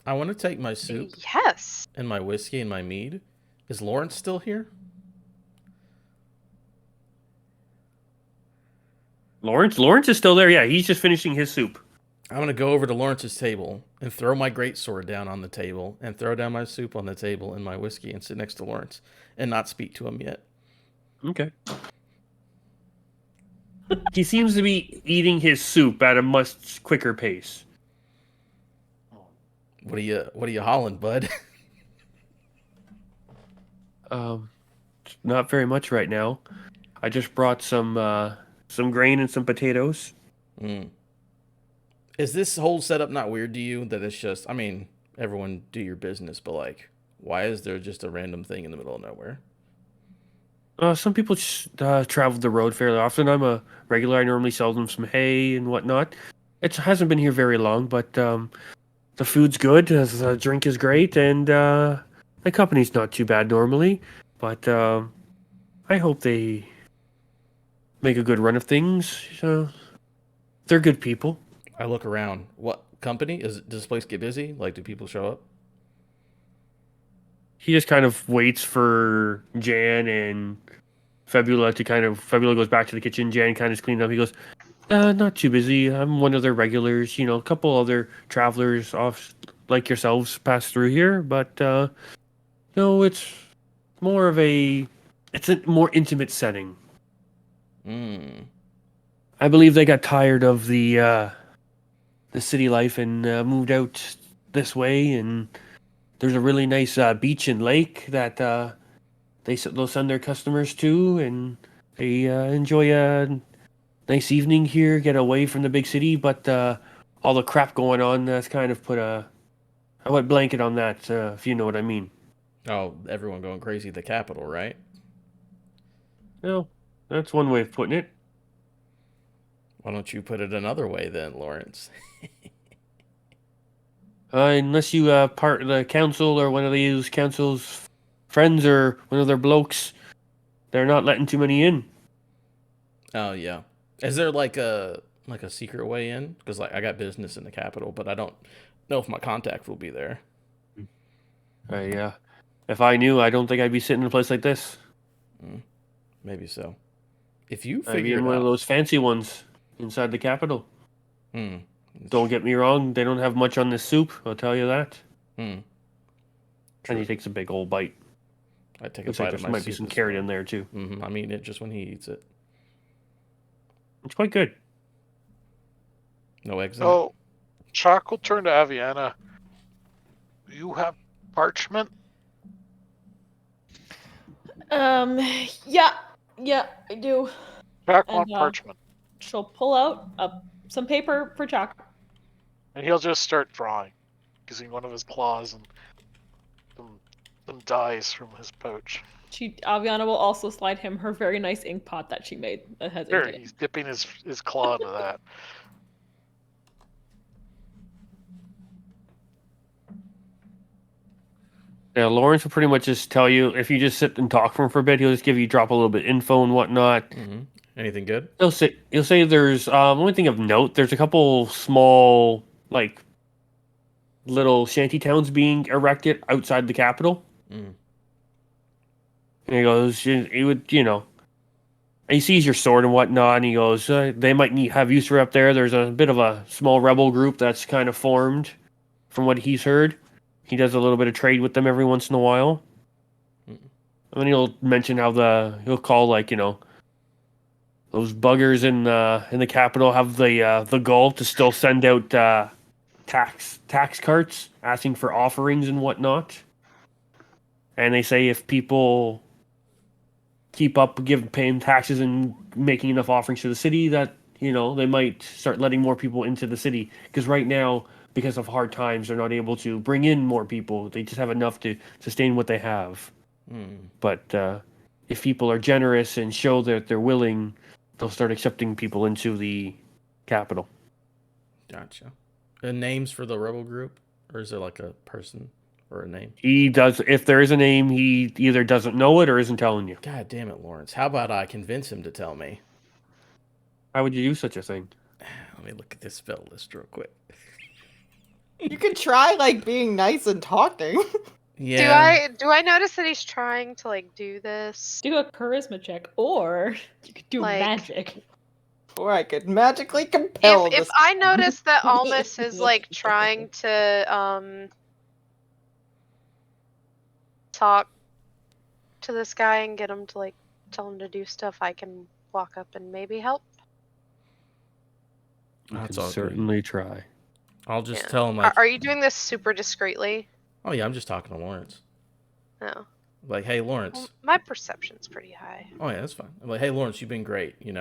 I want to take my soup Yes. and my whiskey and my mead. Is Lawrence still here? Lawrence is still there. Yeah, he's just finishing his soup. I'm going to go over to Lawrence's table and throw my greatsword down on the table and throw down my soup on the table and my whiskey and sit next to Lawrence and not speak to him yet. Okay. He seems to be eating his soup at a much quicker pace. What are you hollering, bud? Not very much right now. I just brought some grain and some potatoes. Mm. Is this whole setup not weird to you? That it's just, I mean, everyone do your business, but like, why is there just a random thing in the middle of nowhere? Some people just travel the road fairly often. I'm a regular. I normally sell them some hay and whatnot. It hasn't been here very long, but the food's good. The drink is great, and the company's not too bad normally. But I hope they make a good run of things. They're good people. I look around. What company? Does this place get busy? Like, do people show up? He just kind of waits for Jan and Febula Febula goes back to the kitchen. Jan kind of cleans up. He goes, not too busy. I'm one of their regulars. A couple other travelers off like yourselves pass through here, but no, it's a more intimate setting. Hmm. I believe they got tired of the city life and moved out this way, and there's a really nice beach and lake that they'll send their customers to, and they enjoy a nice evening here, get away from the big city. But all the crap going on, that's kind of put a wet blanket on that, if you know what I mean. Oh, everyone going crazy at the Capitol, right? Well, that's one way of putting it. Why don't you put it another way then, Lawrence? Unless you part of the council or one of these council's friends or one of their blokes, they're not letting too many in. Oh yeah. Is there like a secret way in? Because like I got business in the Capitol, but I don't know if my contact will be there. If I knew, I don't think I'd be sitting in a place like this. Maybe so. If you I'd be figure in it one of out. those fancy ones inside the Capitol. Hmm. Don't get me wrong, they don't have much on this soup, I'll tell you that. Hmm. And he takes a big old bite. I take Looks a like bite of there my might be soup some as carrot well. in there too. Mm-hmm. I'm eating it just when he eats it. It's quite good. No eggs in it. So, Chalk will turn to Aviana. You have parchment? Yeah, I do. Chalk And, want parchment. She'll pull out some paper for Chalk. And he'll just start drawing, using one of his claws and some dies from his pouch. Aviana will also slide him her very nice ink pot that she made that has Sure, ink in it. he's dipping his claw into that. Yeah, Lawrence will pretty much just tell you if you just sit and talk for him for a bit. He'll just drop a little bit info and whatnot. Mm-hmm. Anything good? He'll say there's only thing of note. There's a couple small like little shanty towns being erected outside the capital. Mm. And he goes, he would, and he sees your sword and whatnot, and he goes, they might have use for up there. There's a bit of a small rebel group that's kind of formed, from what he's heard. He does a little bit of trade with them every once in a while. Mm. And then he'll mention how he'll call those buggers in the capital have the gall to still send out tax carts asking for offerings and whatnot. And they say if people keep up paying taxes and making enough offerings to the city, that they might start letting more people into the city. Because right now, because of hard times, they're not able to bring in more people. They just have enough to sustain what they have. Mm. But if people are generous and show that they're willing, they'll start accepting people into the capital. Gotcha. And names for the rebel group, or is it like a person or a name? He does. If there is a name, he either doesn't know it or isn't telling you. God damn it, Lawrence. How about I convince him to tell me? How would you do such a thing? Let me look at this spell list real quick. You could try like being nice and talking. Yeah. Do I notice that he's trying to like do this? Do a charisma check, or you could do Like- magic. Or I could magically compel If this. I notice that Almas is like trying to talk to this guy and get him to like tell him to do stuff, I can walk up and maybe help. You That's can all good. certainly try. I'll just Yeah. tell him like, Are you doing this super discreetly? oh yeah, I'm just talking to Lawrence. No. Like, hey, Lawrence. Well, my perception's pretty high. Oh yeah, that's fine. I'm like, hey, Lawrence, you've been great. You've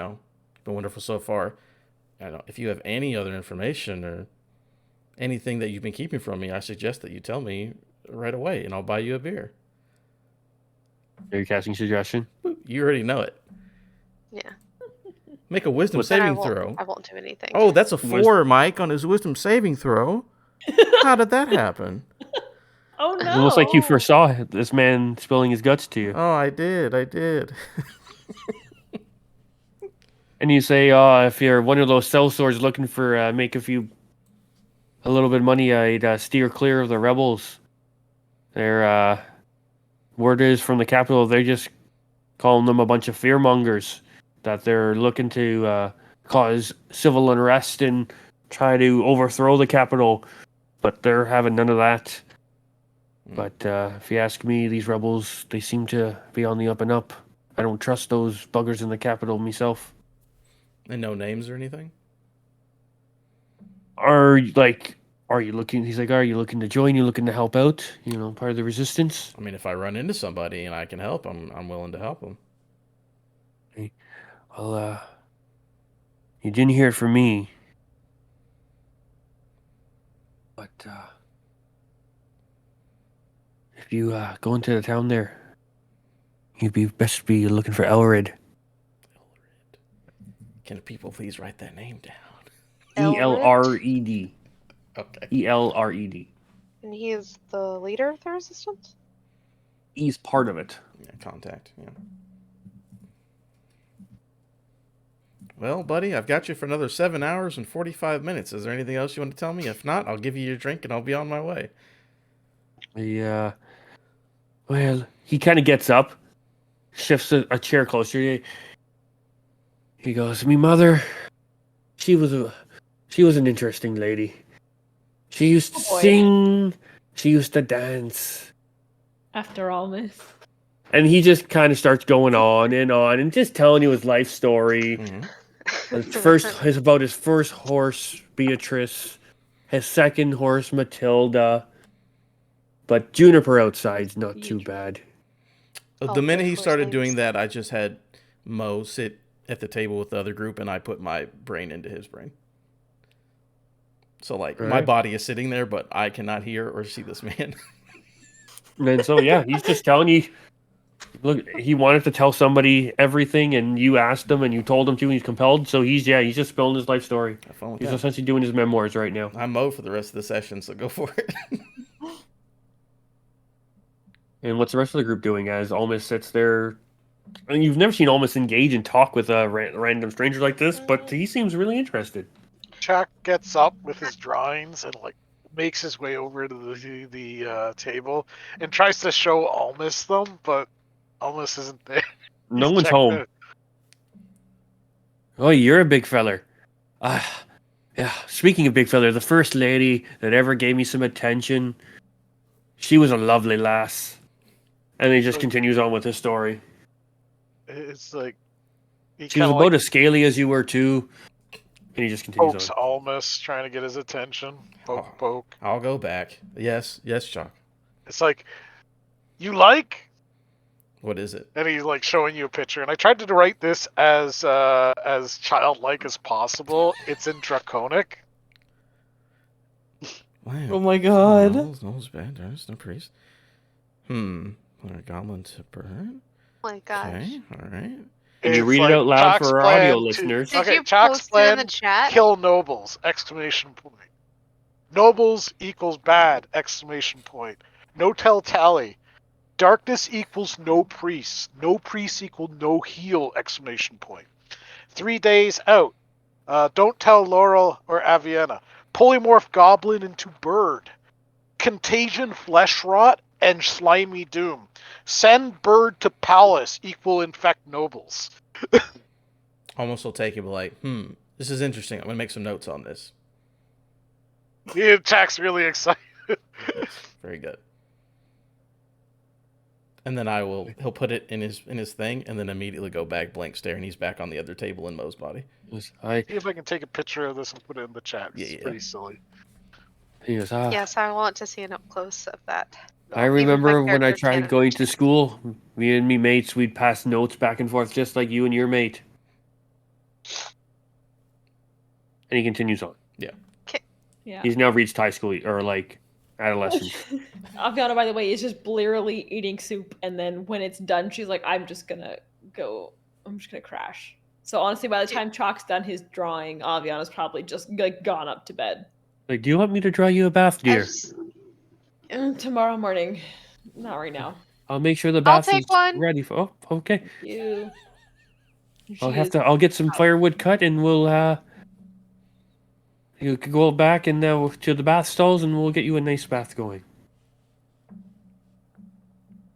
been wonderful so far. I don't know if you have any other information or anything that you've been keeping from me, I suggest that you tell me right away, and I'll buy you a beer. Are you casting suggestion? You already know it. Yeah. Make a wisdom Then saving throw. I won't do anything. Oh, that's a 4, Mike, on his wisdom saving throw. How did that happen? Oh no! Almost like you foresaw this man spilling his guts to you. Oh, I did. And you say, if you're one of those sellswords looking for make a little bit of money, I'd steer clear of the rebels. Their word is from the capital, they're just calling them a bunch of fearmongers, that they're looking to cause civil unrest and try to overthrow the capital, but they're having none of that. But if you ask me, these rebels, they seem to be on the up and up. I don't trust those buggers in the capital myself. And no names or anything? Are you looking? He's like, are you looking to join? You looking to help out? Part of the resistance. I mean, if I run into somebody and I can help, I'm willing to help them. Well, you didn't hear it from me, but if you go into the town there, you'd best be looking for Elred. Can people please write that name down? Elred. Okay. Elred. And he is the leader of the resistance? He's part of it. Yeah, contact. Yeah. Well, buddy, I've got you for another 7 hours and 45 minutes. Is there anything else you want to tell me? If not, I'll give you your drink and I'll be on my way. Well, he kind of gets up, shifts a chair closer. He goes, "Me mother, she was an interesting lady. She used to sing, she used to dance." After all, miss. And he just kind of starts going on and just telling you his life story. Mm-hmm. Is about his first horse, Beatrice, his second horse, Matilda. But Juniper outside's not too bad. The minute he those started names. doing that, I just had Mo sit at the table with the other group, and I put my brain into his brain. So, like, my Right. body is sitting there, but I cannot hear or see this man. And then, so, yeah, he's just telling you. Look, he wanted to tell somebody everything, and you asked him, and you told him to, and he's compelled. So he's just spilling his life story. Have fun with He's that. essentially doing his memoirs right now. I'm Mo for the rest of the session, so go for it. And what's the rest of the group doing as Almas sits there? I mean, you've never seen Almas engage and talk with a random stranger like this, but he seems really interested. Chuck gets up with his drawings and like makes his way over to the table and tries to show Almas them, but Almas isn't there. No He's one's checked home. out. Oh, you're a big feller. Yeah, speaking of big feller, the first lady that ever gave me some attention, she was a lovely lass. And he just Like- continues on with his story. It's like he She was kind of about like as scaly as you were, too. And he just continues pokes on. Almas, trying to get his attention. Poke, poke. I'll go back. Yes, Chuck. It's like, you like? What is it? And he's like showing you a picture. And I tried to write this as childlike as possible. It's in Draconic. Wow. Oh my god. Nobles, bad, no priest. Goblin to burn. Oh my gosh. Okay, all right. Can you It's read it like out loud Chalk's for our plan audio to- listeners? Did Okay, you Chalk's post it in plan, the chat? Kill nobles! Exclamation point. Nobles equals bad! Exclamation point. No tell tally. Darkness equals no priests. No priests equal no heal! Exclamation point. 3 days out. Don't tell Laurel or Aviana. Polymorph goblin into bird. Contagion flesh rot and slimy doom. Send bird to palace equal infect nobles. Almost will take it, but like, this is interesting. I'm gonna make some notes on this. Jack's really excited. Very good. And then he'll put it in his thing, and then immediately go back blank stare, and he's back on the other table in Mo's body. See if I can take a picture of this and put it in the chat. It's Yeah. pretty silly. He goes, Yes, I want to see an up close of that. I remember Even my when I character tried can't going to understand. school, me and me mates, we'd pass notes back and forth just like you and your mate. And he continues on. Yeah. He's now reached high school, or like adolescence. Aviana, by the way, is just blearily eating soup, and then when it's done, she's like, I'm just gonna crash. So honestly, by the time Chalk's done his drawing, Aviana's probably just like gone up to bed. Like, do you want me to draw you a bath, I dear? just- Tomorrow morning. Not right now. I'll make sure the bath take is one. ready for. Oh, okay. You. I'll get some firewood cut, and we'll you can go back and to the bath stalls, and we'll get you a nice bath going.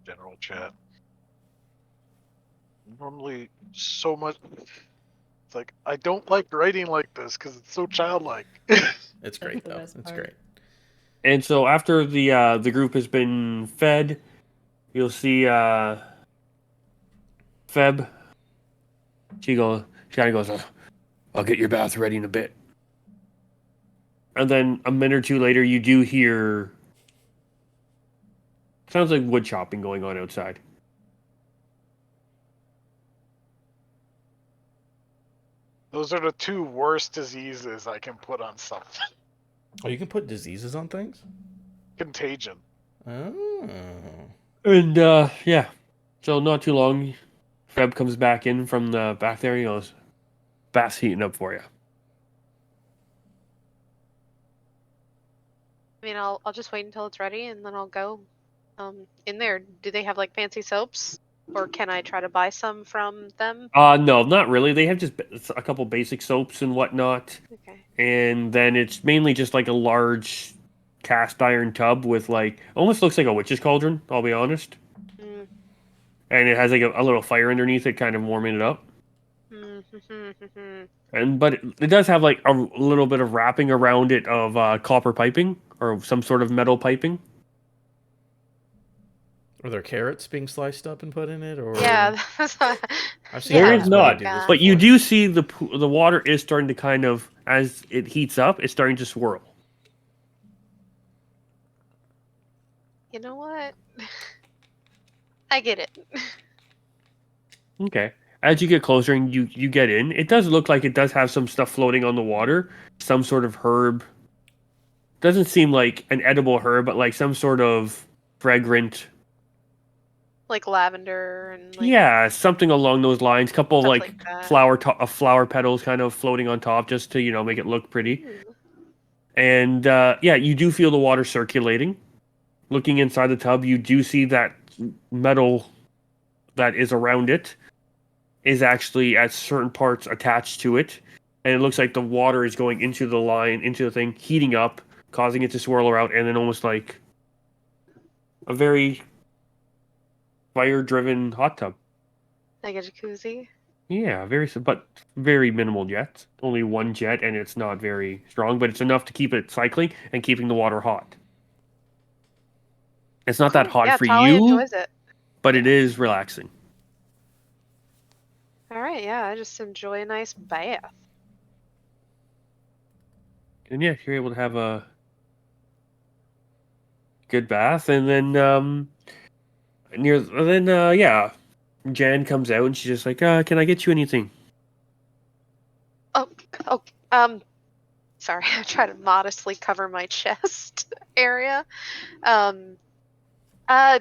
General chat. Normally, so much. It's like, I don't like writing like this because it's so childlike. It's great the though. best It's part. great. And so after the group has been fed, you'll see Feb. She kind of goes, I'll get your bath ready in a bit. And then a minute or two later, you do hear. Sounds like wood chopping going on outside. Those are the two worst diseases I can put on something. Oh, you can put diseases on things? Contagion. Oh. And yeah, so not too long, Feb comes back in from the back there. He goes, "Bath's heating up for you." I mean, I'll just wait until it's ready and then I'll go in there. Do they have like fancy soaps, or can I try to buy some from them? No, not really. They have just a couple basic soaps and whatnot, Okay. and then it's mainly just like a large cast iron tub with like almost looks like a witch's cauldron. I'll be honest, Mm. and it has like a little fire underneath it, kind of warming it up. But it does have like a little bit of wrapping around it of copper piping or some sort of metal piping. Are there carrots being sliced up and put in it, or Yeah, that's what- I've seen There yeah, is friends not, do this but you before. do see the water is starting to kind of, as it heats up, it's starting to swirl. You know what? I get it. Okay. As you get closer and you get in, it does look like it does have some stuff floating on the water, some sort of herb. Doesn't seem like an edible herb, but like some sort of fragrant. Like lavender and like Yeah, something along those lines. Couple of stuff like, like that. flower petals kind of floating on top, just to make it look pretty. Ooh. And yeah, you do feel the water circulating. looking inside the tub, you do see that metal that is around it is actually at certain parts attached to it, and it looks like the water is going into the line, into the thing, heating up, causing it to swirl around, and then almost like a very fire-driven hot tub. Like a jacuzzi. Yeah, but very minimal jets. Only one jet, and it's not very strong, but it's enough to keep it cycling and keeping the water hot. It's not that Cool. hot Yeah, for Tali you, enjoys it. but it Yeah. is relaxing. All right, yeah, I just enjoy a nice bath. And yeah, you're able to have a good bath, and then yeah, Jan comes out and she's just like, "Can I get you anything?" Oh, oh, sorry, I try to modestly cover my chest area. Um, uh,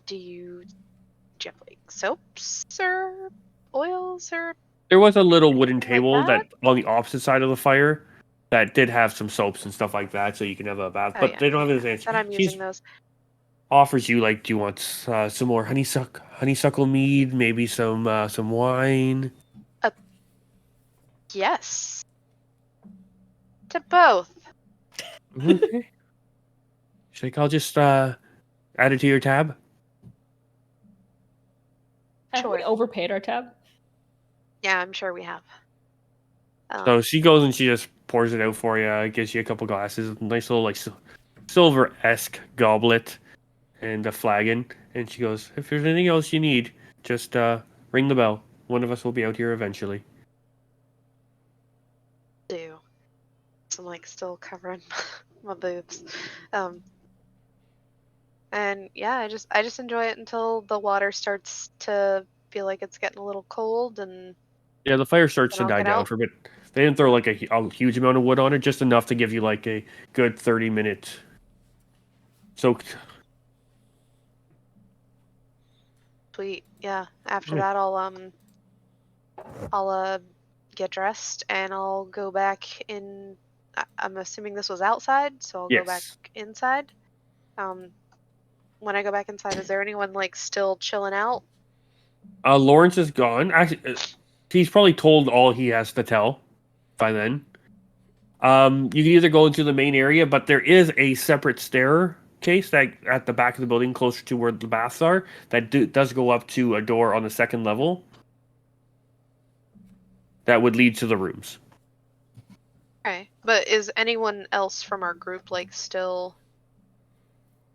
do you have like soaps or oils or There was a little wooden anything like table that? that on the opposite side of the fire that did have some soaps and stuff like that, so you can have a bath. Oh But yeah, they don't have yeah. this answer. Then I'm using those. Offers you like, do you want some more honeysuckle mead, maybe some wine? Yes, to both. Okay. She's like, I'll just add it to your tab. Have we Sure. overpaid our tab? Yeah, I'm sure we have. So she goes and she just pours it out for you, gives you a couple glasses, nice little like silver-esque goblet and a flagon, and she goes, if there's anything else you need, just ring the bell. One of us will be out here eventually. Do. So I'm like still covering my boobs. And yeah, I just enjoy it until the water starts to feel like it's getting a little cold, and Yeah, the fire starts then to I'll die get down out. for a bit. They didn't throw like a huge amount of wood on it, just enough to give you like a good 30-minute soaked. Sweet. Yeah. After Oh. that, I'll get dressed and I'll go back in. I'm assuming this was outside, so I'll go back Yes. inside. Um, when I go back inside, is there anyone like still chilling out? Lawrence is gone. Actually, he's probably told all he has to tell by then. You can either go into the main area, but there is a separate staircase that at the back of the building, closer to where the baths are, that does go up to a door on the second level. That would lead to the rooms. Okay. But is anyone else from our group like still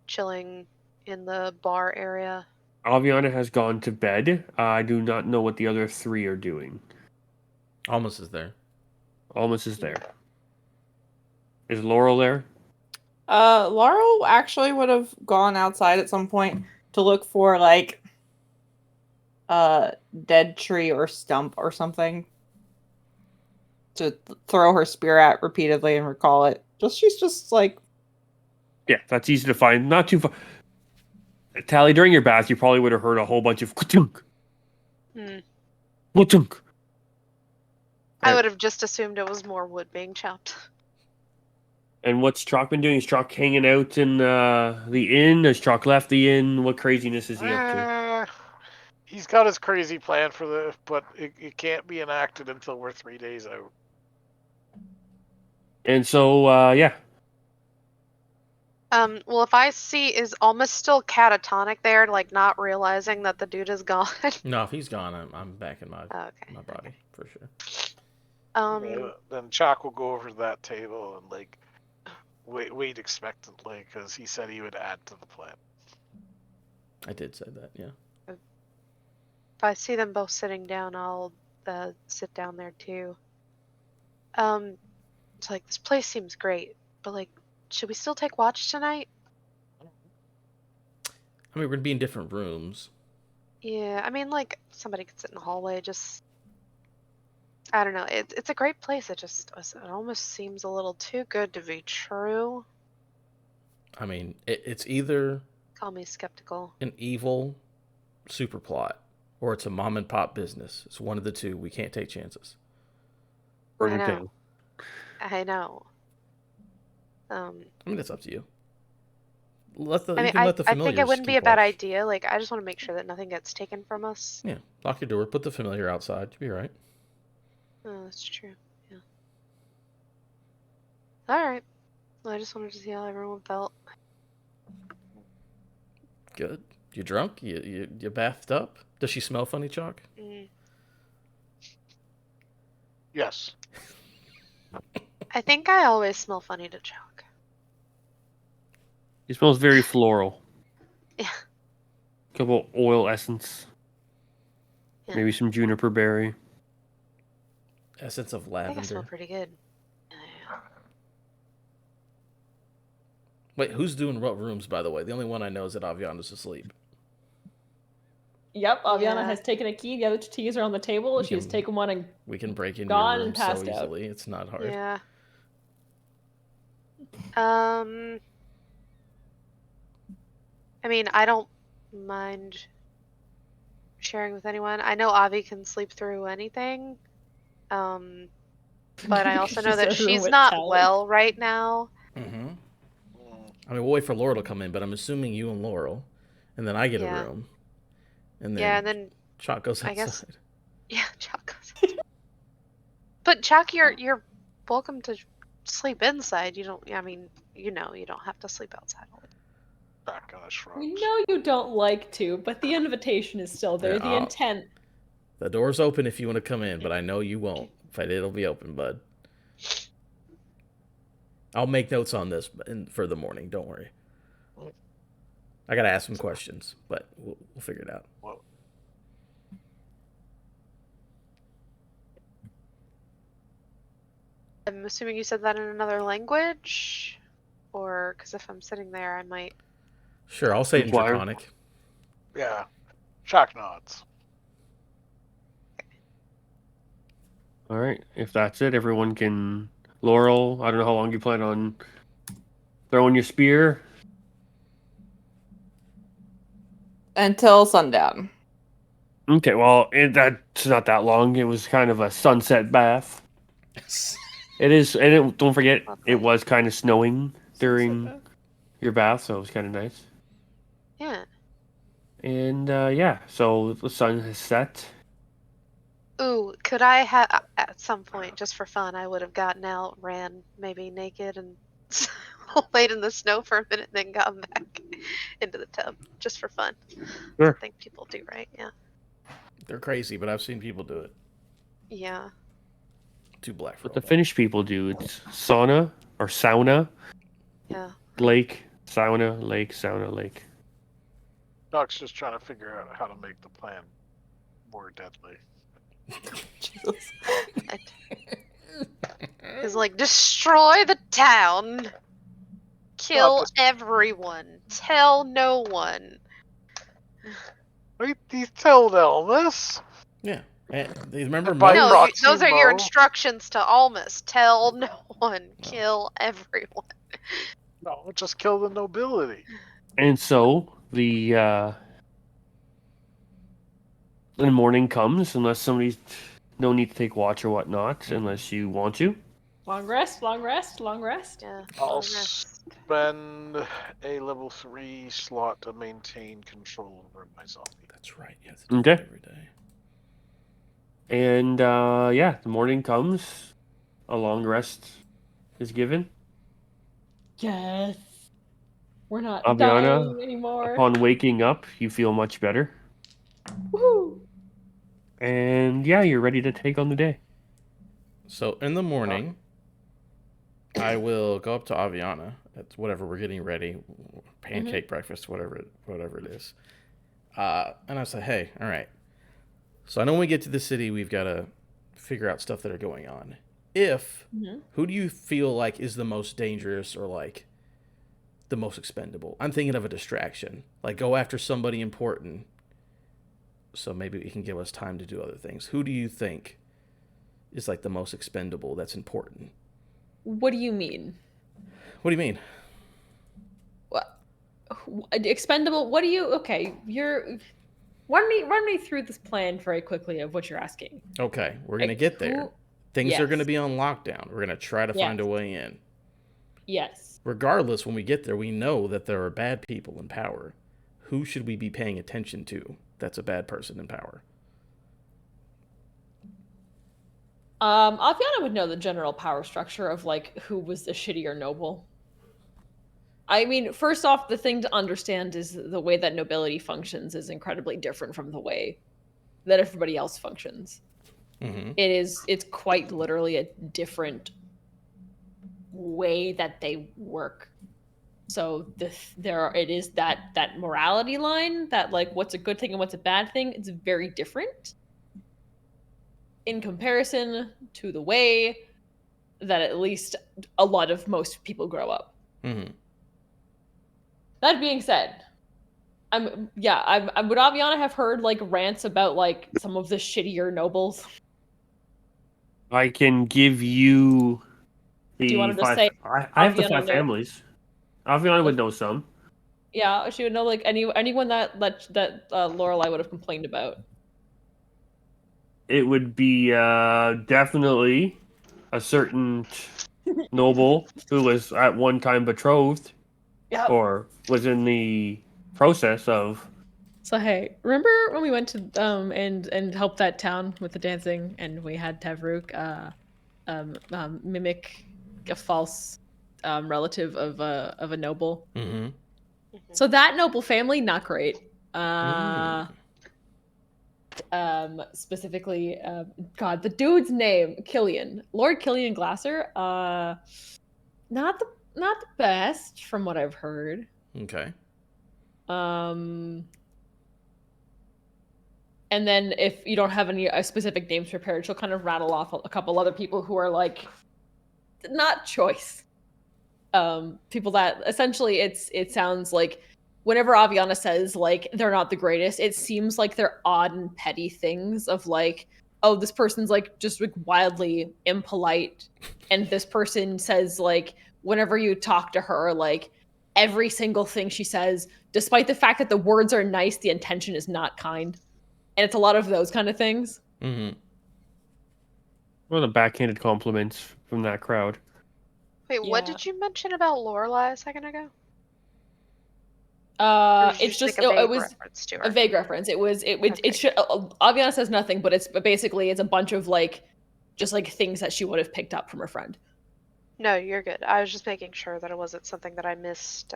chilling in the bar area? Aviana has gone to bed. I do not know what the other three are doing. Almost is there. Almost is there. Is Laurel there? Laurel actually would have gone outside at some point to look for like a dead tree or stump or something to throw her spear at repeatedly and recall it. She's just like, Yeah, that's easy to find. Not too far. Tally, during your bath, you probably would have heard a whole bunch of ka-tunk, Hmm. ka-tunk. I would have just assumed it was more wood being chopped. And what's Chalk been doing? Is Chalk hanging out in the inn? Has Chalk left the inn? What craziness is he up to? He's got his crazy plan for but it can't be enacted until we're 3 days out. And so, yeah. Well, if I see, is almost still catatonic there, like not realizing that the dude is gone? No, if he's gone, I'm back in my Okay. my body for sure. Then Chalk will go over to that table and like wait expectantly because he said he would add to the plan. I did say that, yeah. If I see them both sitting down, I'll sit down there too. It's like, this place seems great, but like, should we still take watch tonight? I mean, we're gonna be in different rooms. Yeah, I mean, like, somebody could sit in the hallway, just, I don't know. It's a great place. It almost seems a little too good to be true. I mean, it's either Call me skeptical. an evil super plot or it's a mom and pop business. It's one of the two. We can't take chances. Burning know. Town. I know. I mean, that's up to you. Let the I you mean, can let the I think it familiars wouldn't be keep a bad watch. idea. Like, I just want to make sure that nothing gets taken from us. Yeah, lock your door. Put the familiar outside. You'll be all right. Oh, that's true. Yeah. All right. Well, I just wanted to see how everyone felt. Good. You drunk? You bathed up? Does she smell funny, Chalk? Yes. I think I always smell funny to Chalk. It smells very floral. Yeah. Couple oil essence. Yeah. Maybe some juniper berry. Essence of I think I smell lavender. pretty good. Yeah. Wait, who's doing what rooms, by the way? The only one I know is that Aviana's asleep. Yep, Aviana Yeah. has taken a key. The other two keys are on the table. We She has can- taken one and We can break into Gone your and room so passed out. easily. It's not hard. Yeah. I mean, I don't mind sharing with anyone. I know Avi can sleep through anything. But I also know that she's not well right now. Mm-hmm. Mm. I mean, we'll wait for Laurel to come in, but I'm assuming you and Laurel, and then I get Yeah. a room, and then Yeah, and then Chalk goes I outside. guess yeah, Chuck goes. But Chuck, you're welcome to sleep inside. You don't. I mean, you don't have to sleep outside all the time. Back on a shrubs. we know you don't like to, but the invitation is still there. Yeah, The intent. The door's open if you want to come in, but I know you won't. But it'll be open, bud. I'll make notes on this for the morning. Don't worry. I gotta ask some questions, but we'll figure it out. Well, I'm assuming you said that in another language, or because if I'm sitting there, I might. Sure, I'll say it in Inquire. Draconic. yeah. Shock nods. All right. If that's it, everyone can. Laurel, I don't know how long you plan on throwing your spear. Until sundown. Okay, well, that's not that long. It was kind of a sunset bath. It is, and don't forget, it was kind of snowing during your bath, so it was kind of nice. Yeah. And yeah, so the sun has set. Ooh, could I have at some point, just for fun, I would have gotten out, ran maybe naked, and laid in the snow for a minute, and then gotten back into the tub, just for fun. Sure. I think people do, right? Yeah. They're crazy, but I've seen people do it. Yeah. Too black for What all the that. Finnish people do, it's sauna or sauna, Yeah. lake, sauna, lake, sauna, lake. Doc's just trying to figure out how to make the plan more deadly. Jesus. It's like destroy the town, kill just- everyone, tell no one. Wait, these tell Elvis. Yeah. And remember By No, Mo? proxy, those are your Mo. instructions to Almas. Tell no one, kill everyone. No, just kill the nobility. And so the morning comes, unless somebody's no need to take watch or whatnot, unless you want to. Long rest, long rest, long rest. Yeah. I'll long rest. spend a level 3 slot to maintain control over my zombie. That's right. Yes. Okay. Every day. And yeah, the morning comes, a long rest is given. Yes. We're not Aviana, dying anymore. upon waking up, you feel much better. Woohoo! And yeah, you're ready to take on the day. So in the morning, I will go up to Aviana at whatever we're getting ready, pancake breakfast, whatever it is. And I say, hey, all right. So I know when we get to the city, we've got to figure out stuff that are going on. Who do you feel like is the most dangerous or like the most expendable? I'm thinking of a distraction, like go after somebody important. So maybe it can give us time to do other things. Who do you think is like the most expendable that's important? What do you mean? What do you mean? What? Expendable? What do you? Okay, you're. Run me through this plan very quickly of what you're asking. Okay, we're going to get there. Who- Things are going to Yes. be on lockdown. We're going to try to find a way in. Yes. Regardless, when we get there, we know that there are bad people in power. Who should we be paying attention to that's a bad person in power? Aviana would know the general power structure of like who was the shittier noble. I mean, first off, the thing to understand is the way that nobility functions is incredibly different from the way that everybody else functions. Mm-hmm. It's quite literally a different way that they work. So it is that morality line, that like what's a good thing and what's a bad thing, it's very different in comparison to the way that at least a lot of most people grow up. Mm-hmm. That being said, would Aviana have heard like rants about like some of the shittier nobles? I can give you Do you want the to just five. say I have the Aviana 5 knows? families. Aviana would know some. Yeah, she would know like anyone that Lorelai would have complained about. It would be definitely a certain noble who was at one time betrothed Yeah. or was in the process of. So hey, remember when we went to and helped that town with the dancing, and we had Tavruk mimic a false relative of a noble? Mm-hmm. So that noble family, not great. Specifically, God, the dude's name, Killian, Lord Killian Glasser. Not the best from what I've heard. Okay. And then if you don't have any specific names prepared, she'll kind of rattle off a couple other people who are like not choice. People that essentially it sounds like whenever Aviana says like they're not the greatest, it seems like they're odd and petty things of like, oh, this person's like just like wildly impolite, and this person says like whenever you talk to her, like every single thing she says, despite the fact that the words are nice, the intention is not kind. And it's a lot of those kind of things. Mm-hmm. One of the backhanded compliments from that crowd. Wait, what Yeah. did you mention about Lorelai a second ago? Or did you It's just just make a vague it was reference to her? a vague reference. It Okay. should Aviana says nothing, but basically it's a bunch of like just like things that she would have picked up from her friend. No, you're good. I was just making sure that it wasn't something that I missed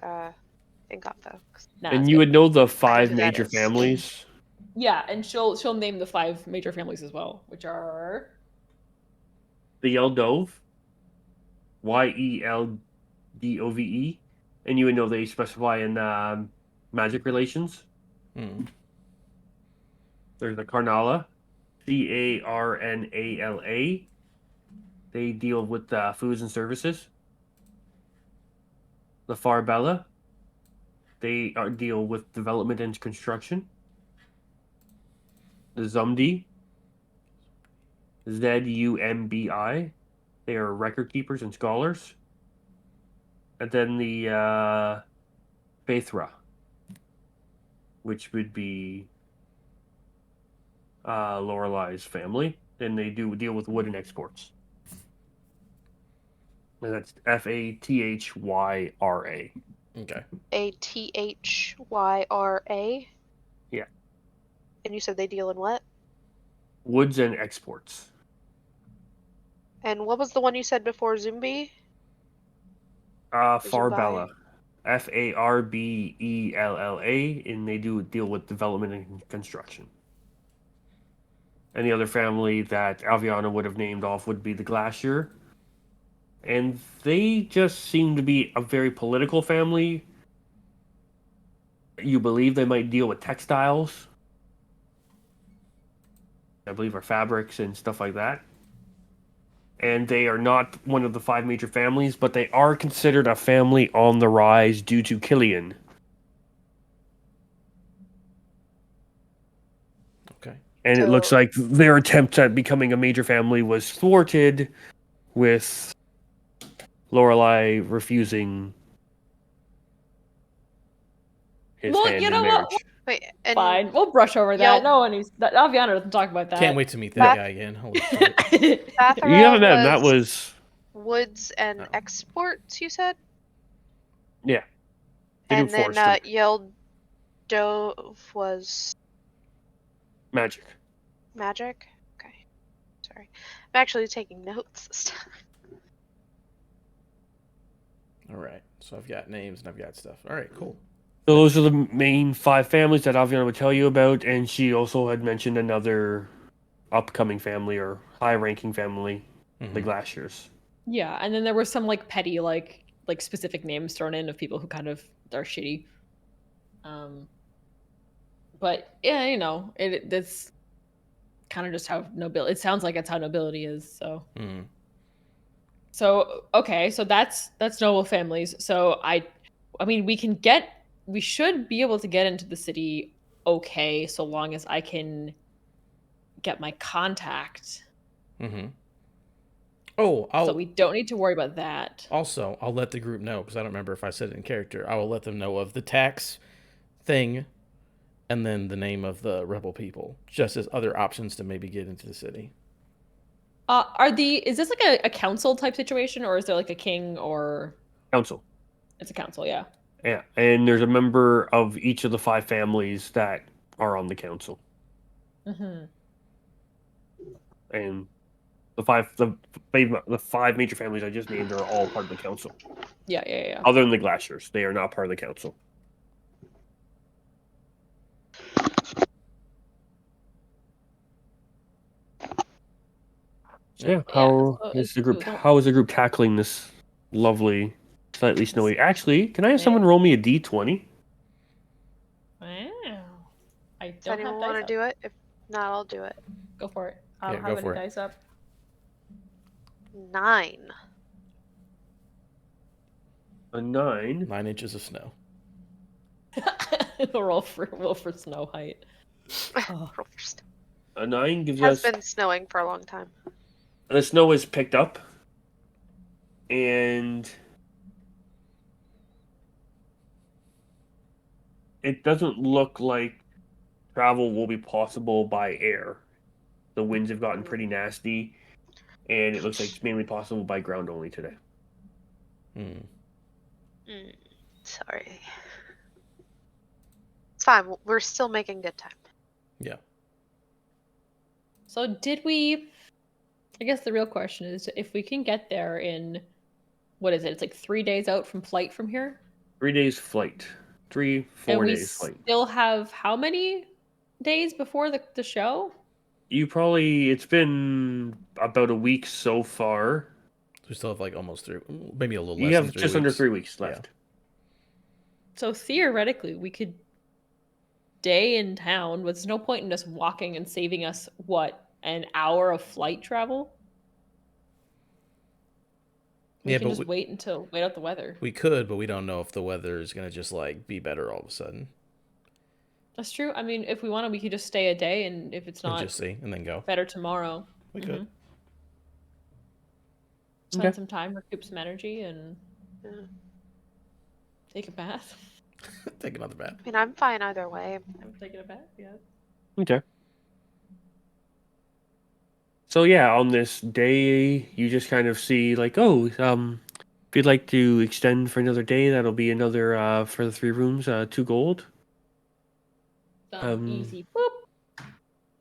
in Convo. Nah, And it's you good. would know the I know 5 who that major is. families. Yeah, and she'll name the 5 major families as well, which are The Yeldove, Yeldove, and you would know they specify in magic relations. Mm-hmm. There's the Carnala, Carnala. They deal with foods and services. The Farbella, they deal with development and construction. The Zumbi, Zumbi, they are record keepers and scholars. And then the Faithra, which would be Lorelai's family, and they do deal with wooden exports. And that's Fathyyra. Okay. Atyra. Yeah. And you said they deal in what? Woods and exports. And what was the one you said before Zumbi? Farbella. Farbella, and they do deal with development and construction. And the other family that Aviana would have named off would be the Glacier. And they just seem to be a very political family. You believe they might deal with textiles, I believe, are fabrics and stuff like that. And they are not one of the 5 major families, but they are considered a family on the rise due to Killian. Okay. And it looks like their attempt at becoming a major family was thwarted with Lorelai refusing his hand in marriage. Wait, and fine. We'll brush over that. No one needs that. Aviana doesn't talk about that. Can't wait to meet that guy again. Holy shit. You haven't met him. That was Woods and Oh. exports, you said? Yeah. They do And then forestry. Yell Dove was Magic. magic. Okay, sorry. I'm actually taking notes this time. All right. So I've got names and I've got stuff. All right, cool. So those are the main 5 families that Aviana would tell you about, and she also had mentioned another upcoming family or high-ranking family, the Mhm. Glaciers. Yeah, and then there were some like petty like specific names thrown in of people who kind of are shitty. But yeah, you know, that's kind of just how nobility. It sounds like it's how nobility is. So Mhm. so okay, so that's noble families. So I mean, we should be able to get into the city okay, so long as I can get my contact. Mhm. Oh, So we don't need to worry about that. I'll let the group know because I don't remember if I said it in character. I will let them know of the tax thing and then the name of the rebel people, just as other options to maybe get into the city. Is this like a council type situation, or is there like a king, or Council. it's a council? Yeah. Yeah, and there's a member of each of the 5 families that are on the council. Mm-hmm. And the 5 major families I just named are all part of the council. Yeah. Other than the Glaciers, they are not part of the council. So yeah, how is the group tackling this lovely, slightly snowy? Actually, can I have someone roll me a d20? Wow. I Does don't anyone have want dice to up. do it? If not, I'll do it. Go for it. Yeah, How go many for it. dice up? 9. A 9. 9 inches of snow. roll for snow height. Oh. A 9 gives Has us been snowing for a long time. the snow is picked up, and it doesn't look like travel will be possible by air. The winds have gotten pretty nasty, and it looks like it's mainly possible by ground only today. Sorry. It's fine. We're still making good time. Yeah. So did we? I guess the real question is if we can get there in what is it? It's like 3 days out from flight from here. 3 days flight. 3, 4 And we days flight. still have how many days before the show? It's been about a week so far. We still have like almost 3, maybe a little You less than have 3 just weeks. under 3 weeks left. So theoretically, we could stay in town. But there's no point in us walking and saving us an hour of flight travel. We can just wait out the weather. We could, but we don't know if the weather is gonna just like be better all of a sudden. That's true. I mean, if we want to, we could just stay a day, and if it's not, just see and then go. Better tomorrow. We could spend some time, recoup some energy, and take a bath. Take another bath. I mean, I'm fine either way. I'm taking a bath. Yeah. Okay. So yeah, on this day, you just kind of see like, if you'd like to extend for another day, that'll be another for the 3 rooms, 2 gold. Easy. Boop.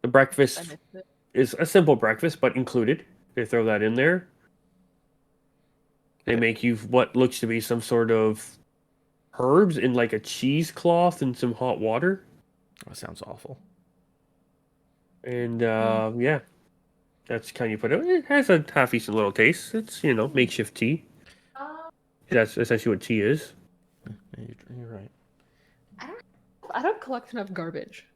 The breakfast is a simple breakfast, but included. They throw that in there. They make you what looks to be some sort of herbs in like a cheesecloth and some hot water. That sounds awful. And yeah, that's kind of put it. It has a half decent little taste. It's makeshift tea. That's essentially what tea is. You're right. I don't collect enough garbage.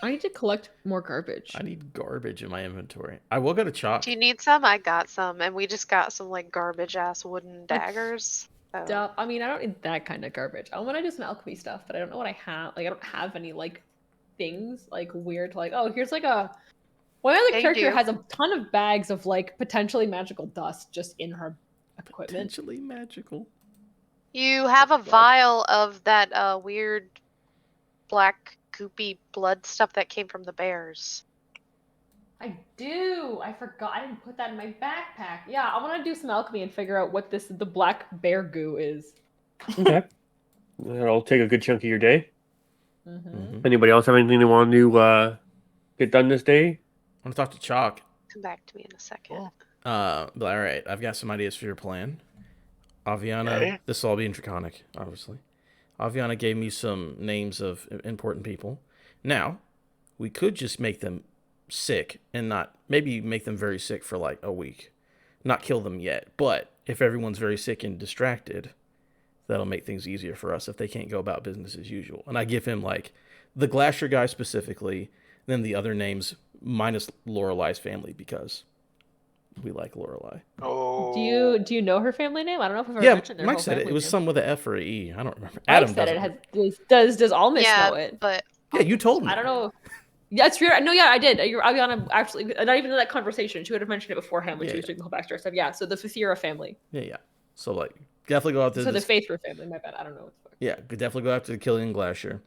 I need to collect more garbage. I need garbage in my inventory. I will go to chalk. Do you need some? I got some, and we just got some like garbage ass wooden daggers. So. I mean, I don't need that kind of garbage. I want to do some alchemy stuff, but I don't know what I have. Like, I don't have any like things like weird. Like, oh, here's like one other character has a ton of bags of like potentially magical dust just in her equipment. Potentially magical. You have a vial of that weird black goopy blood stuff that came from the bears. I do. I forgot. I didn't put that in my backpack. Yeah, I want to do some alchemy and figure out what the black bear goo is. Okay. That'll take a good chunk of your day. Mhm. Anybody else have anything they want to get done this day? I want to talk to Chalk. Come back to me in a second. But all right, I've got some ideas for your plan. Aviana, Okay. this will all be in Draconic, obviously. Aviana gave me some names of important people. Now, we could just make them sick and not maybe make them very sick for like a week. Not kill them yet, but if everyone's very sick and distracted, that'll make things easier for us if they can't go about business as usual. And I give him like the Glacier guy specifically, then the other names minus Lorelei's family because we like Lorelei. Oh. Do you know her family name? I don't know if I've ever Yeah, mentioned their Mike whole said it. family It was name. some with an F or an E. I don't remember. Mike Adam said doesn't. it does Almas know it? but Yeah, you told me. I don't know. Yeah, it's weird. No, yeah, I did. Aviana actually, not even in that conversation. She would have mentioned it beforehand when Yeah, she was doing the whole backstory stuff. Yeah, so the Fathira family. Yeah. So like, definitely go after So the this. Faithra family. My bad. I don't know what the fuck. Yeah, could definitely go after the Killian Glacier.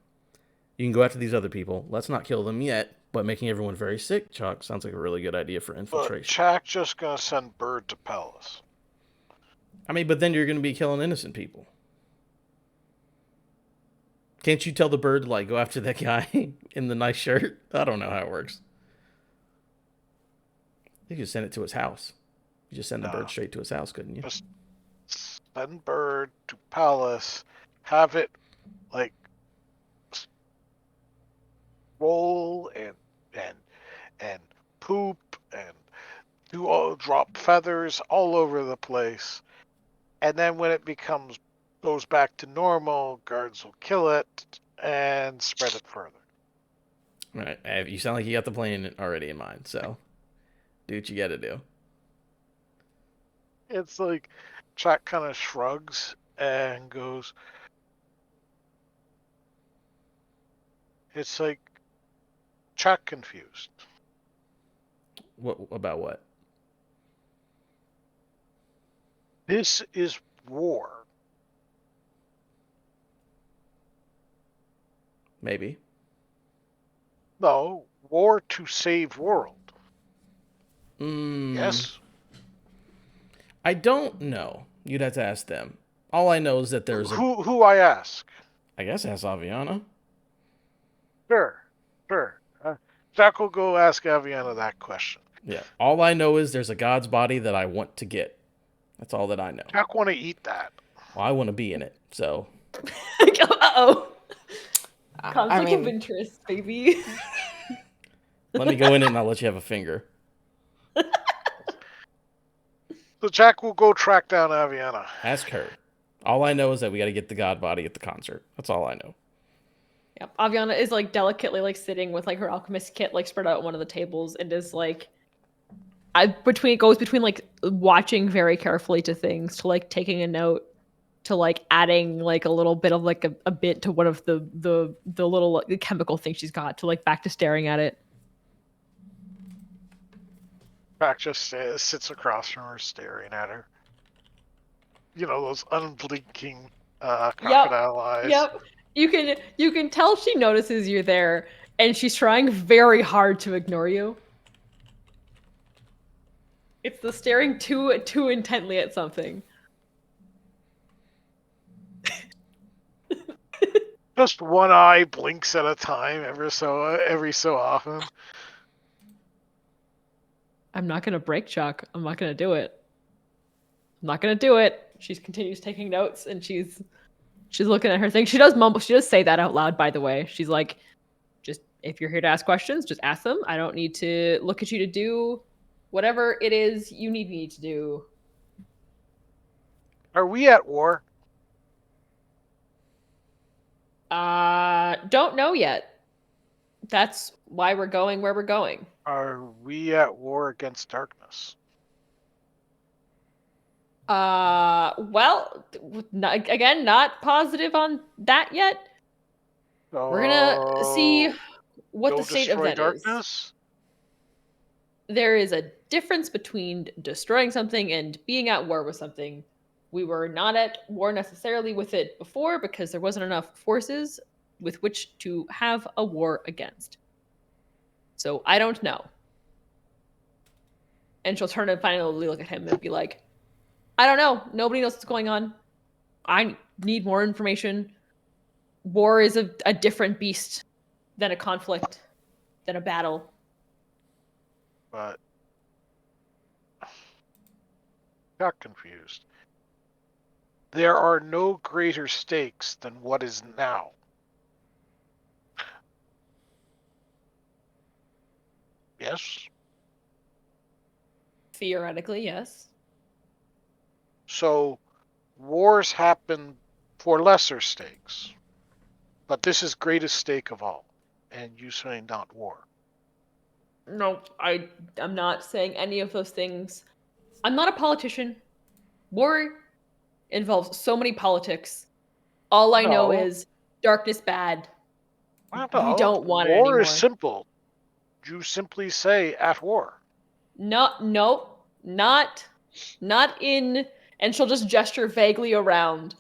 You can go after these other people. Let's not kill them yet, but making everyone very sick, Chalk, sounds like a really good idea for But infiltration. Chak just gonna send Bird to Palace. I mean, but then you're going to be killing innocent people. Can't you tell the bird to like go after that guy in the nice shirt? I don't know how it works. You could send it to his house. You just send the No. bird straight to his house, couldn't you? Just send Bird to Palace. Have it like roll and poop and drop feathers all over the place. And then when it goes back to normal, guards will kill it and spread it further. Right. You sound like you got the plan already in mind, so do what you got to do. It's like Chak kind of shrugs and goes, it's like Chak confused. What about what? This is war. Maybe. No, war to save world. Mm, Yes? I don't know. You'd have to ask them. All I know is that there's a. Who I ask? I guess ask Aviana. Sure. Jack will go ask Aviana that question. Yeah. All I know is there's a god's body that I want to get. That's all that I know. Jack want to eat that. Well, I want to be in it, so. Uh-oh. I Conflict of mean, interest, baby. Let me go in and I'll let you have a finger. So Jack will go track down Aviana. Ask her. All I know is that we got to get the god body at the concert. That's all I know. Yep. Aviana is like delicately like sitting with like her alchemist kit like spread out at one of the tables and is like goes between like watching very carefully to things to like taking a note to like adding like a little bit of like a bit to one of the little like, chemical thing she's got to like back to staring at it. Jack just sits across from her, staring at her. You know, those unblinking crocodile eyes. Yep. You can tell she notices you there and she's trying very hard to ignore you. It's the staring too intently at something. Just one eye blinks at a time every so often. I'm not gonna break Chuck. I'm not gonna do it. I'm not gonna do it. She continues taking notes and she's looking at her thing. She does mumble. She does say that out loud, by the way. She's like, just if you're here to ask questions, just ask them. I don't need to look at you to do whatever it is you need me to do. Are we at war? Don't know yet. That's why we're going where we're going. Are we at war against darkness? Well, again, not positive on that yet. So We're gonna see what go the state of destroy that is. darkness? There is a difference between destroying something and being at war with something. We were not at war necessarily with it before because there wasn't enough forces with which to have a war against. So I don't know. And she'll turn and finally look at him and be like, I don't know. Nobody knows what's going on. I need more information. War is a different beast than a conflict, than a battle. But got confused. There are no greater stakes than what is now. Yes? Theoretically, yes. So wars happen for lesser stakes. But this is greatest stake of all. And you say not war. No, I'm not saying any of those things. I'm not a politician. War involves so many politics. All I know No. is darkness bad. Well, We no. don't want it War is anymore. simple. You simply say at war. No, not in. And she'll just gesture vaguely around.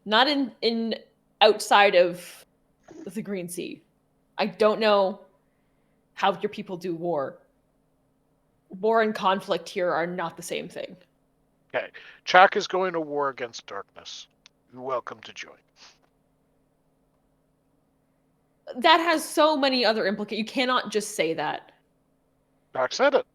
Not in outside of the Green Sea. I don't know how your people do war. War and conflict here are not the same thing. Okay. Chak is going to war against darkness. You're welcome to join. That has so many other implications. You cannot just say that. Chak said it.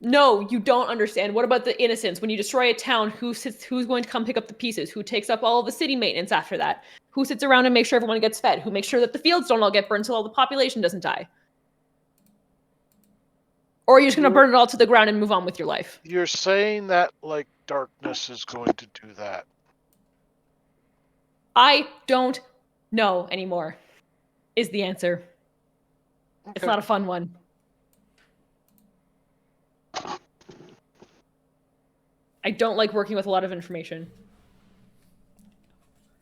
No, you don't understand. What about the innocents? When you destroy a town, who's going to come pick up the pieces? Who takes up all of the city maintenance after that? Who sits around and makes sure everyone gets fed? Who makes sure that the fields don't all get burned so all the population doesn't die? Or are you just going to burn it all to the ground and move on with your life? You're saying that like darkness is going to do that. I don't know anymore, is the answer. Okay. It's not a fun one. I don't like working with a lot of information.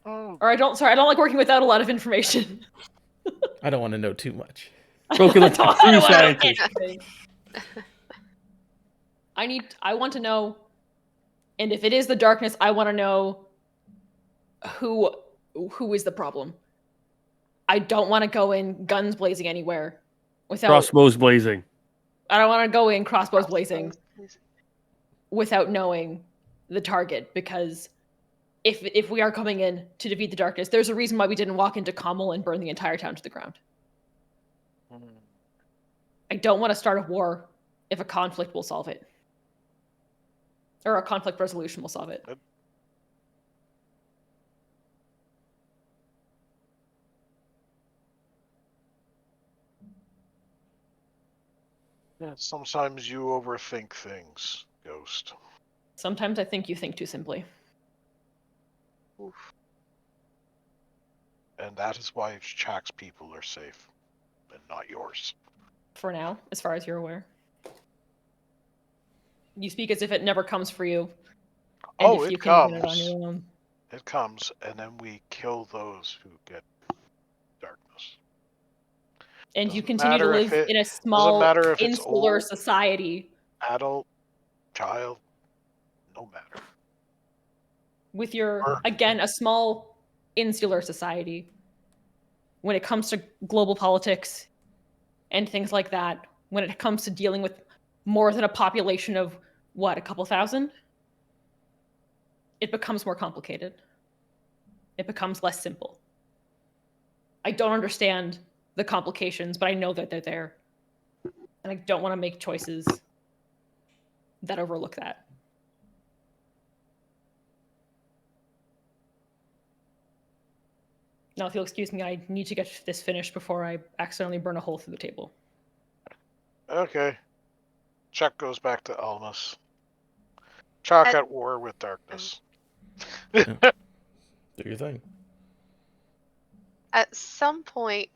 Oh, Or I don't like working without a lot of information. I don't want to know too much. Spoken like a I true don't wanna know scientist. anything. I want to know, and if it is the darkness, I want to know who is the problem. I don't want to go in guns blazing anywhere without Crossbows blazing. I don't want to go in crossbows blazing without knowing the target, because if we are coming in to defeat the darkness, there's a reason why we didn't walk into Kamal and burn the entire town to the ground. I don't want to start a war if a conflict will solve it. Or a conflict resolution will solve it. Yeah, sometimes you overthink things, Ghost. Sometimes I think you think too simply. Oof. And that is why Chak's people are safe, and not yours. For now, as far as you're aware. You speak as if it never comes for you. And if It you can win it on comes. your own. It comes, and then we kill those who get darkness. And Doesn't you continue to matter if live it- in a doesn't small, matter if it's insular old. society Adult, child, no matter. with your, Or- again, a small, insular society. When it comes to global politics and things like that, when it comes to dealing with more than a population of, what, a couple thousand? It becomes more complicated. It becomes less simple. I don't understand the complications, but I know that they're there. And I don't want to make choices that overlook that. Now, if you'll excuse me, I need to get this finished before I accidentally burn a hole through the table. Okay. Chuck goes back to Almas. Chuck at war with darkness. Do your thing. At some point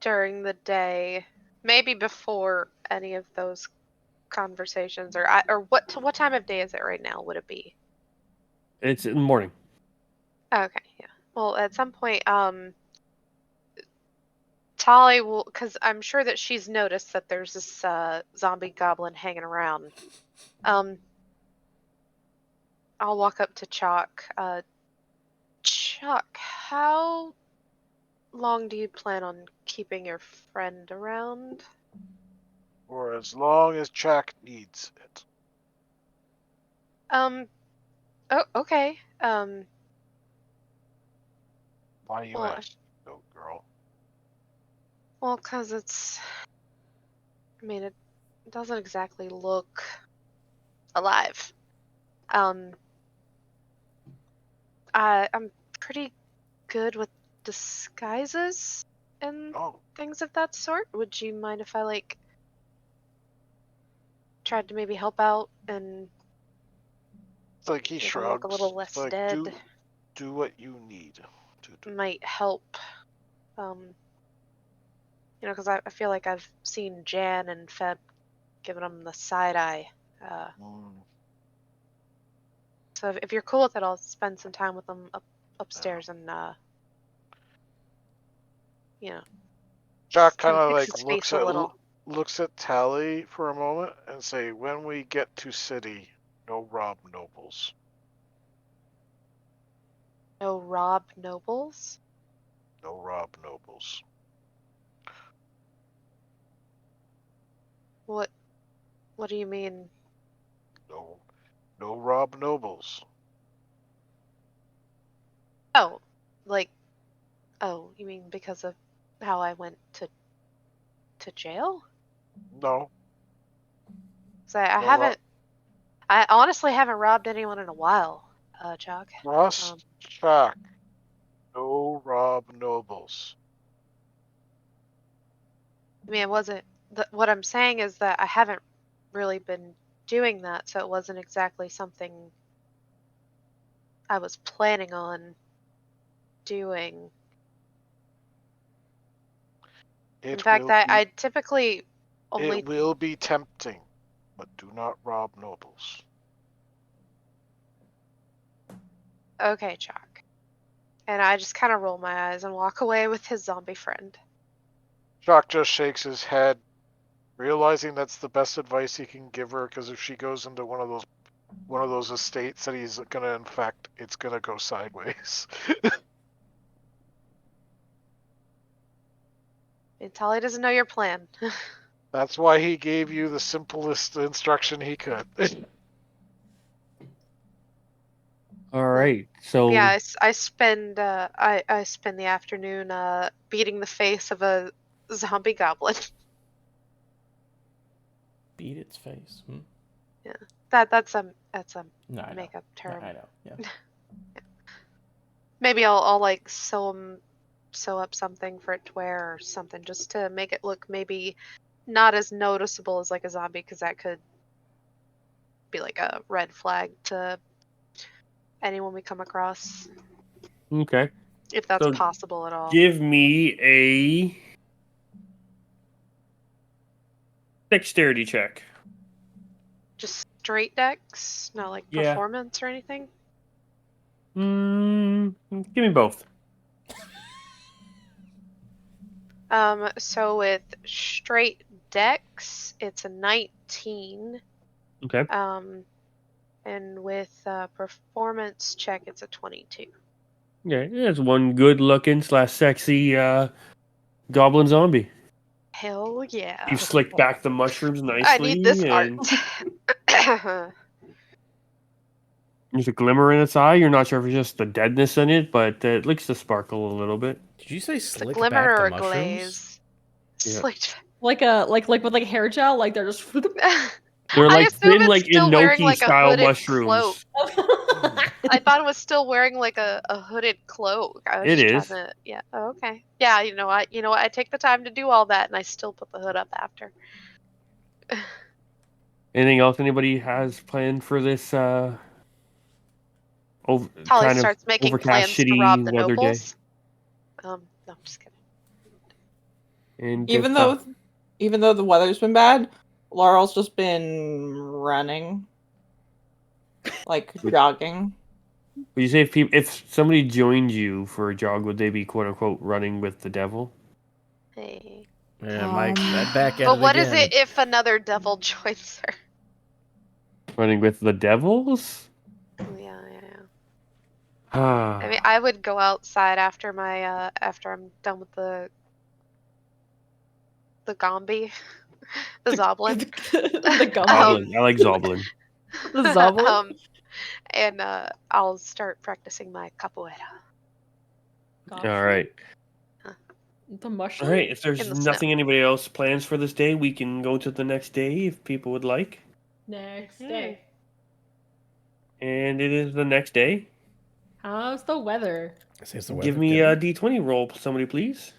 during the day, maybe before any of those conversations, or what time of day is it right now? Would it be? It's in the morning. Okay, yeah. Well, at some point, Tali will, because I'm sure that she's noticed that there's this zombie goblin hanging around. I'll walk up to Chalk. Chuck, how long do you plan on keeping your friend around? For as long as Chuck needs it. Oh, okay. Why you Well, ask, though, girl? Well, because I mean, it doesn't exactly look alive. I'm pretty good with disguises and Oh, things of that sort. Would you mind if I tried to maybe help out and it's like he make him look a shrugs. little It's less like, dead? do what you need to do. Might help. Because I feel like I've seen Jan and Feb giving him the side eye. Mm, So if you're cool with it, I'll spend some time with them upstairs and Jack just kind of fix like his face a little. looks at Tally for a moment and say, "When we get to city, no rob nobles." No Rob Nobles. No rob nobles. What do you mean? No rob nobles. Oh, like you mean because of how I went to jail? No. 'Cause I No rob. haven't. I honestly haven't robbed anyone in a while, Chuck. Trust Jack. No rob nobles. I mean, it wasn't. What I'm saying is that I haven't really been doing that, so it wasn't exactly something I was planning on doing. In It fact, will be. I typically only. It will be tempting, but do not rob nobles. Okay, Chuck. And I just kind of roll my eyes and walk away with his zombie friend. Jack just shakes his head, realizing that's the best advice he can give her, because if she goes into one of those estates that he's gonna infect, it's gonna go sideways. And Tali doesn't know your plan. That's why he gave you the simplest instruction he could. All right. So Yeah, I spend I spend the afternoon beating the face of a zombie goblin. Beat its face. Hmm? Yeah, that's a No, I know. makeup term. I know. Yeah. Maybe I'll like sew up something for it to wear or something just to make it look maybe not as noticeable as like a zombie, because that could be like a red flag to anyone we come across, okay. if that's So possible at all. give me a dexterity check. Just straight decks, not like Yeah. performance or anything. Give me both. So with straight decks, it's a 19. Okay. And with performance check, it's a 22. Yeah, it's one good-looking / sexy goblin zombie. Hell yeah. You slick back the mushrooms I need this nicely, art. and there's a glimmer in its eye. You're not sure if it's just the deadness in it, but it looks to sparkle a little bit. Did you say It's a slick glimmer back or the a mushrooms? glaze. Yeah. Slicked. Like with like hair gel, like they're just. They're I like assume thin, it's like still wearing enoki like a style hooded cloak. mushrooms. I thought it was still wearing like a hooded cloak. I was It just trying is. to, yeah. Oh, okay. Yeah, you know what? I take the time to do all that, and I still put the hood up after. Anything else anybody has planned for this Tali kind of starts making overcast, plans to rob shitty the weather day? nobles. No, I'm just kidding. And Even if, though the weather's been bad, Laurel's just been running, like jogging. would you say if somebody joined you for a jog, would they be quote unquote running with the devil? Hey. Yeah, Mike, right back at But it what is again. it if another devil joins her? Running with the devils? Yeah. Ah. I mean, I would go outside after after I'm done with the Gombi, the Zoblin. The Gumby. Zoblin. I like Zoblin. The Zoblin. And I'll start practicing my capoeira. Gosh. All right. The mushroom? All right. If there's In the snow. nothing anybody else plans for this day, we can go to the next day if people would like. Next Hmm. day. And it is the next day. How's the weather? Is the Give weather me good? a D20 roll, somebody, please.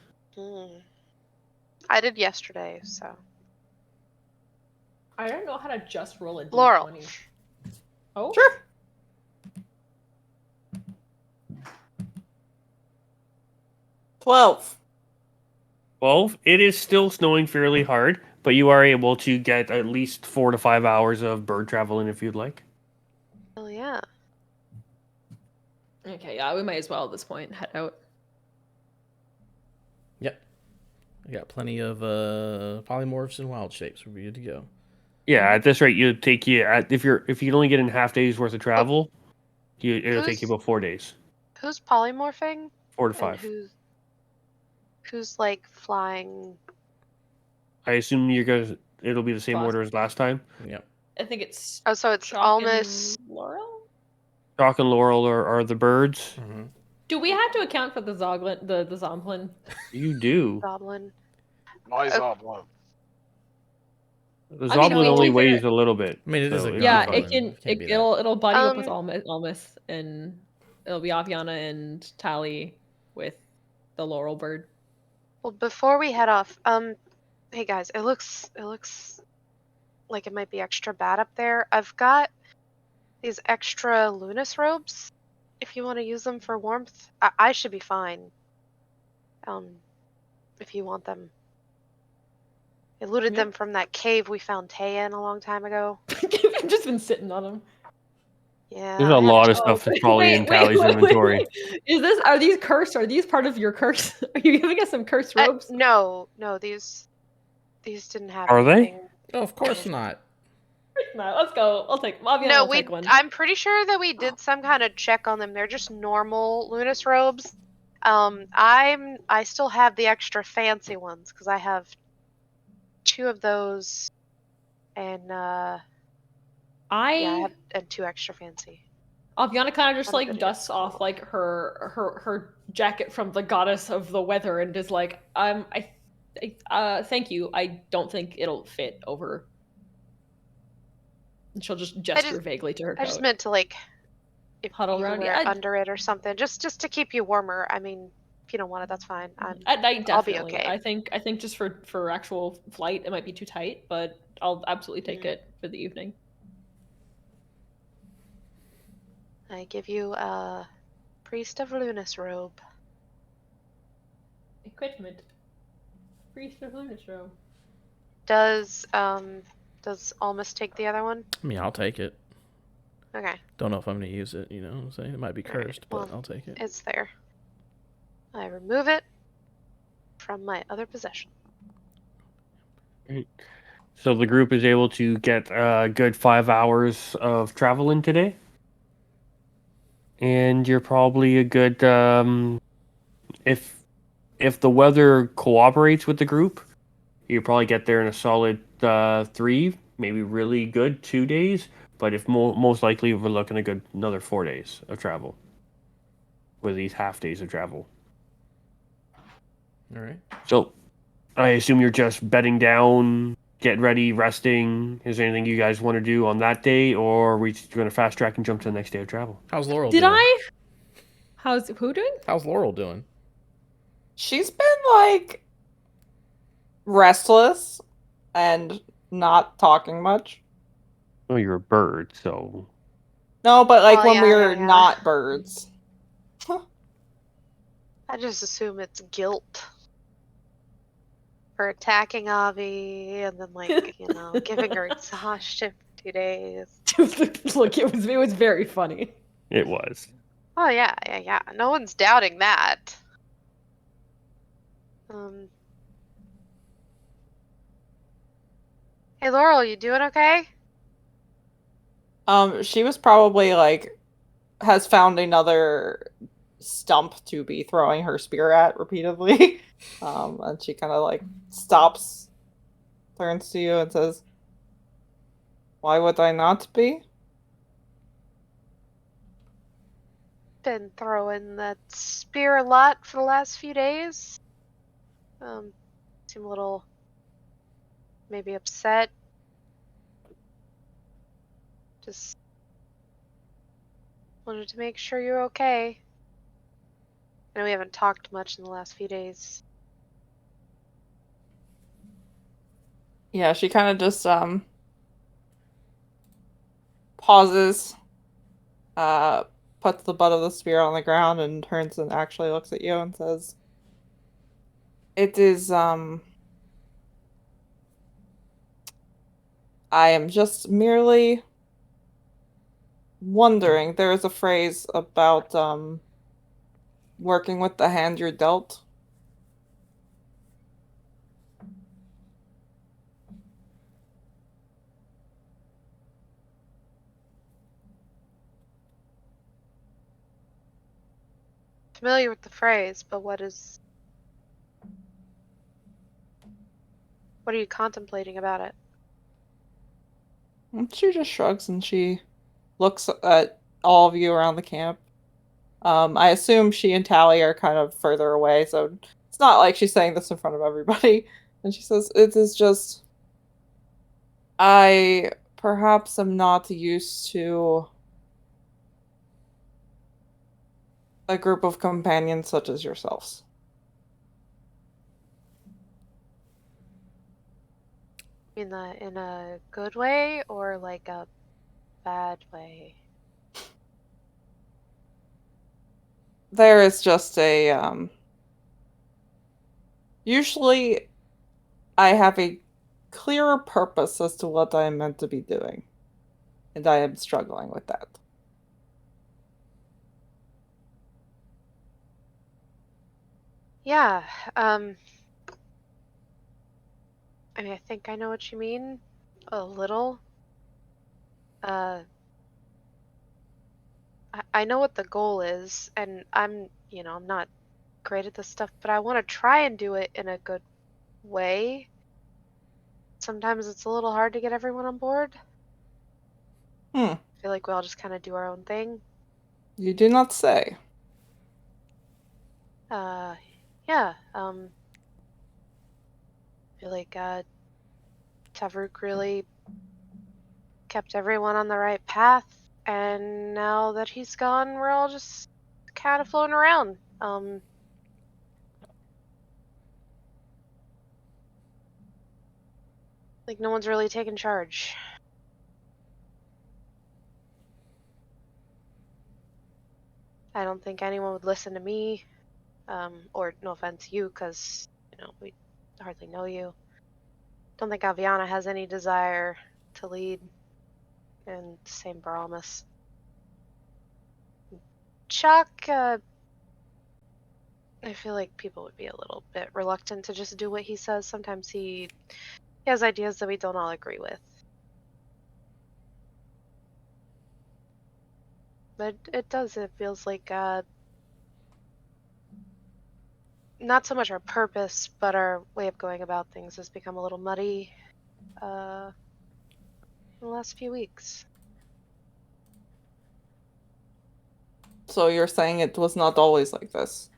I did yesterday, so. I don't know how to just roll a d20. Laurel. Oh? Sure. $12. 12. It is still snowing fairly hard, but you are able to get at least 4 to 5 hours of bird travel in if you'd like. Oh, yeah. Okay, yeah, we might as well at this point head out. Yep. I got plenty of polymorphs and wild shapes. We're good to go. Yeah, at this rate, you'd take you at if you can only get in half days worth of travel, it'll take you Who's- about 4 days, Who's polymorphing? 4 to And 5. who's like flying? I assume you guys it'll be the same Boss. order as last time. Yep. I think it's Oh, so it's Chalk almost. and Laurel? Chalk and Laurel are the birds. Mm-hmm. Do we have to account for the Zoglin, the Zomplin? You do. Goblin. My Zoblin. The I mean, Zoblin we only take weighs it- a little bit. I mean, it is so a it'll be Yeah, fine. it can. Can't be that. It'll buddy up with Um, Almus, and it'll be Aviana and Tally with the Laurel bird. Well, before we head off, hey guys, it looks like it might be extra bad up there. I've got these extra lunas robes. If you want to use them for warmth, I should be fine. If you want them. I looted Yeah. them from that cave we found Taya in a long time ago. I've just been sitting on them. Yeah. There's a I had lot to- of stuff that's probably in Tally's inventory. Are these cursed? Are these part of your curse? Are you giving us some cursed robes? No, these didn't have Are they? anything. Oh, of course not. No, let's go. I'll take. Aviana No, will take one. I'm pretty sure that we did some kind of check on them. They're just normal lunas robes. I still have the extra fancy ones because I have 2 of those, and yeah, I have and 2 extra fancy. Aviana kind of just I'm like gonna get dusts off small. like her jacket from the goddess of the weather and is like, thank you. I don't think it'll fit over. And she'll just gesture vaguely to her I coat. just meant to like if Huddle you around. wear Yeah, it under it or something, just to keep you warmer. I mean, if you don't want it, that's fine. at night, I'll be definitely. okay. I think just for actual flight, it might be too tight, but I'll absolutely take it for the evening. I give you a Priest of Lunas robe. Equipment. Priest of Lunas robe. Does Almas take the other one? I mean, I'll take it. Okay, Don't know if I'm going to use it, you know what I'm saying? It might be Alright, cursed, but well, I'll take it. it's there. I remove it from my other possession. So the group is able to get a good 5 hours of travel in today. And you're probably a good if the weather cooperates with the group, you probably get there in a solid 3, maybe really good 2 days. But if most likely, we're looking at another 4 days of travel with these half days of travel. All right. So I assume you're just bedding down, getting ready, resting. Is there anything you guys want to do on that day, or are we just going to fast track and jump to the next day of travel? How's Laurel Did doing? How's who doing? How's Laurel doing? She's been like restless and not talking much. Oh, you're a bird, so No, but like Oh, when yeah, we're yeah. not birds. I just assume it's guilt for attacking Avi and then like giving her exhaustion for 2 days. Look, it was very funny. it was. Oh yeah. No one's doubting that. Hey Laurel, you doing okay? She was probably like has found another stump to be throwing her spear at repeatedly. And she kind of like stops, turns to you and says, "Why would I not be?" been throwing that spear a lot for the last few days. Seem a little maybe upset. Just wanted to make sure you're okay. I know we haven't talked much in the last few days. Yeah, she kind of just pauses, puts the butt of the spear on the ground and turns and actually looks at you and says, "It is I am just merely wondering, there is a phrase about working with the hand you're dealt. Familiar with the phrase, but what are you contemplating about it? And she just shrugs and she looks at all of you around the camp. I assume she and Tally are kind of further away, so it's not like she's saying this in front of everybody. And she says, "It is just, I perhaps am not used to a group of companions such as yourselves." In a good way or like a bad way? There is just a usually I have a clearer purpose as to what I am meant to be doing, and I am struggling with that. Yeah, I mean, I think I know what you mean. A little. I know what the goal is, and I'm not great at this stuff, but I want to try and do it in a good way. Sometimes it's a little hard to get everyone on board. Hmm. I feel like we all just kind of do our own thing. You do not say. Yeah, I feel like, Tavrook really kept everyone on the right path, and now that he's gone, we're all just kind of floating around. Like no one's really taking charge. I don't think anyone would listen to me, or no offense, you, because, we hardly know you. Don't think Aviana has any desire to lead, and same Baramas. Chuck, I feel like people would be a little bit reluctant to just do what he says. Sometimes he has ideas that we don't all agree with. But it feels like, not so much our purpose, but our way of going about things has become a little muddy, in the last few weeks. So you're saying it was not always like this?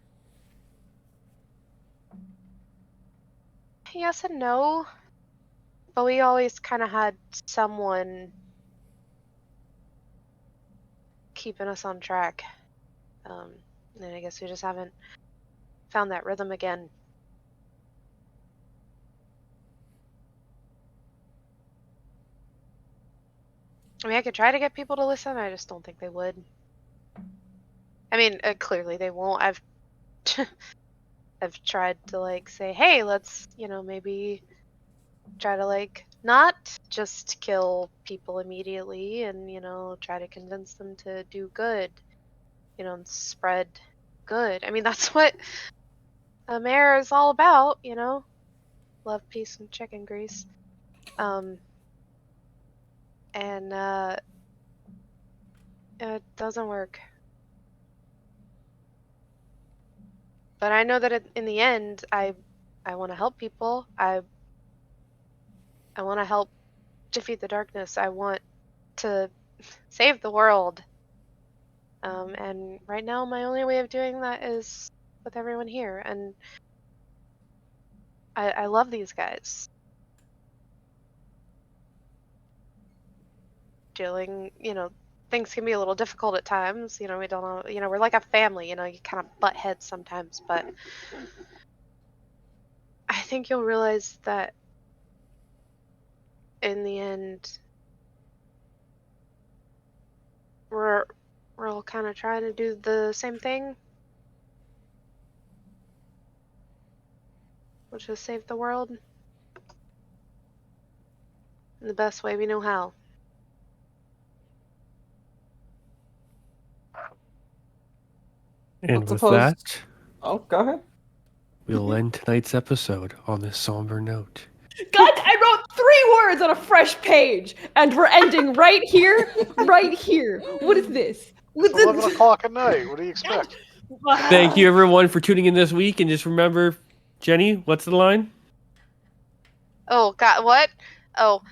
Yes and no, but we always kind of had someone keeping us on track. And I guess we just haven't found that rhythm again. I mean, I could try to get people to listen. I just don't think they would. I mean, clearly they won't. I've tried to like say, hey, let's maybe try to like not just kill people immediately, and try to convince them to do good, and spread good. I mean, that's what a mayor is all about, love, peace, and chicken grease. And it doesn't work. But I know that in the end, I want to help people. I want to help defeat the darkness. I want to save the world. And right now, my only way of doing that is with everyone here. And I love these guys. Dealing, things can be a little difficult at times. We don't know, we're like a family, you kind of butt heads sometimes. But I think you'll realize that in the end, we're all kind of trying to do the same thing, which is save the world in the best way we know how. And Let's with suppose- that, Oh, go ahead. we'll end tonight's episode on this somber note. God, I wrote 3 words on a fresh page, and we're ending right here, right here. What is this? It's 11 o'clock at night. What do you expect? Thank you, everyone, for tuning in this week. And just remember, Jenny, what's the line? Oh God, what? Oh,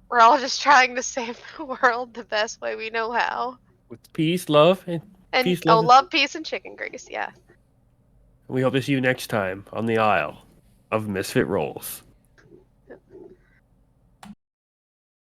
we're all just trying to save the world the best way we know how. With peace, love, and And peace, love. love, peace, and chicken grease. Yeah. We hope to see you next time on the Isle of Misfit Rolls.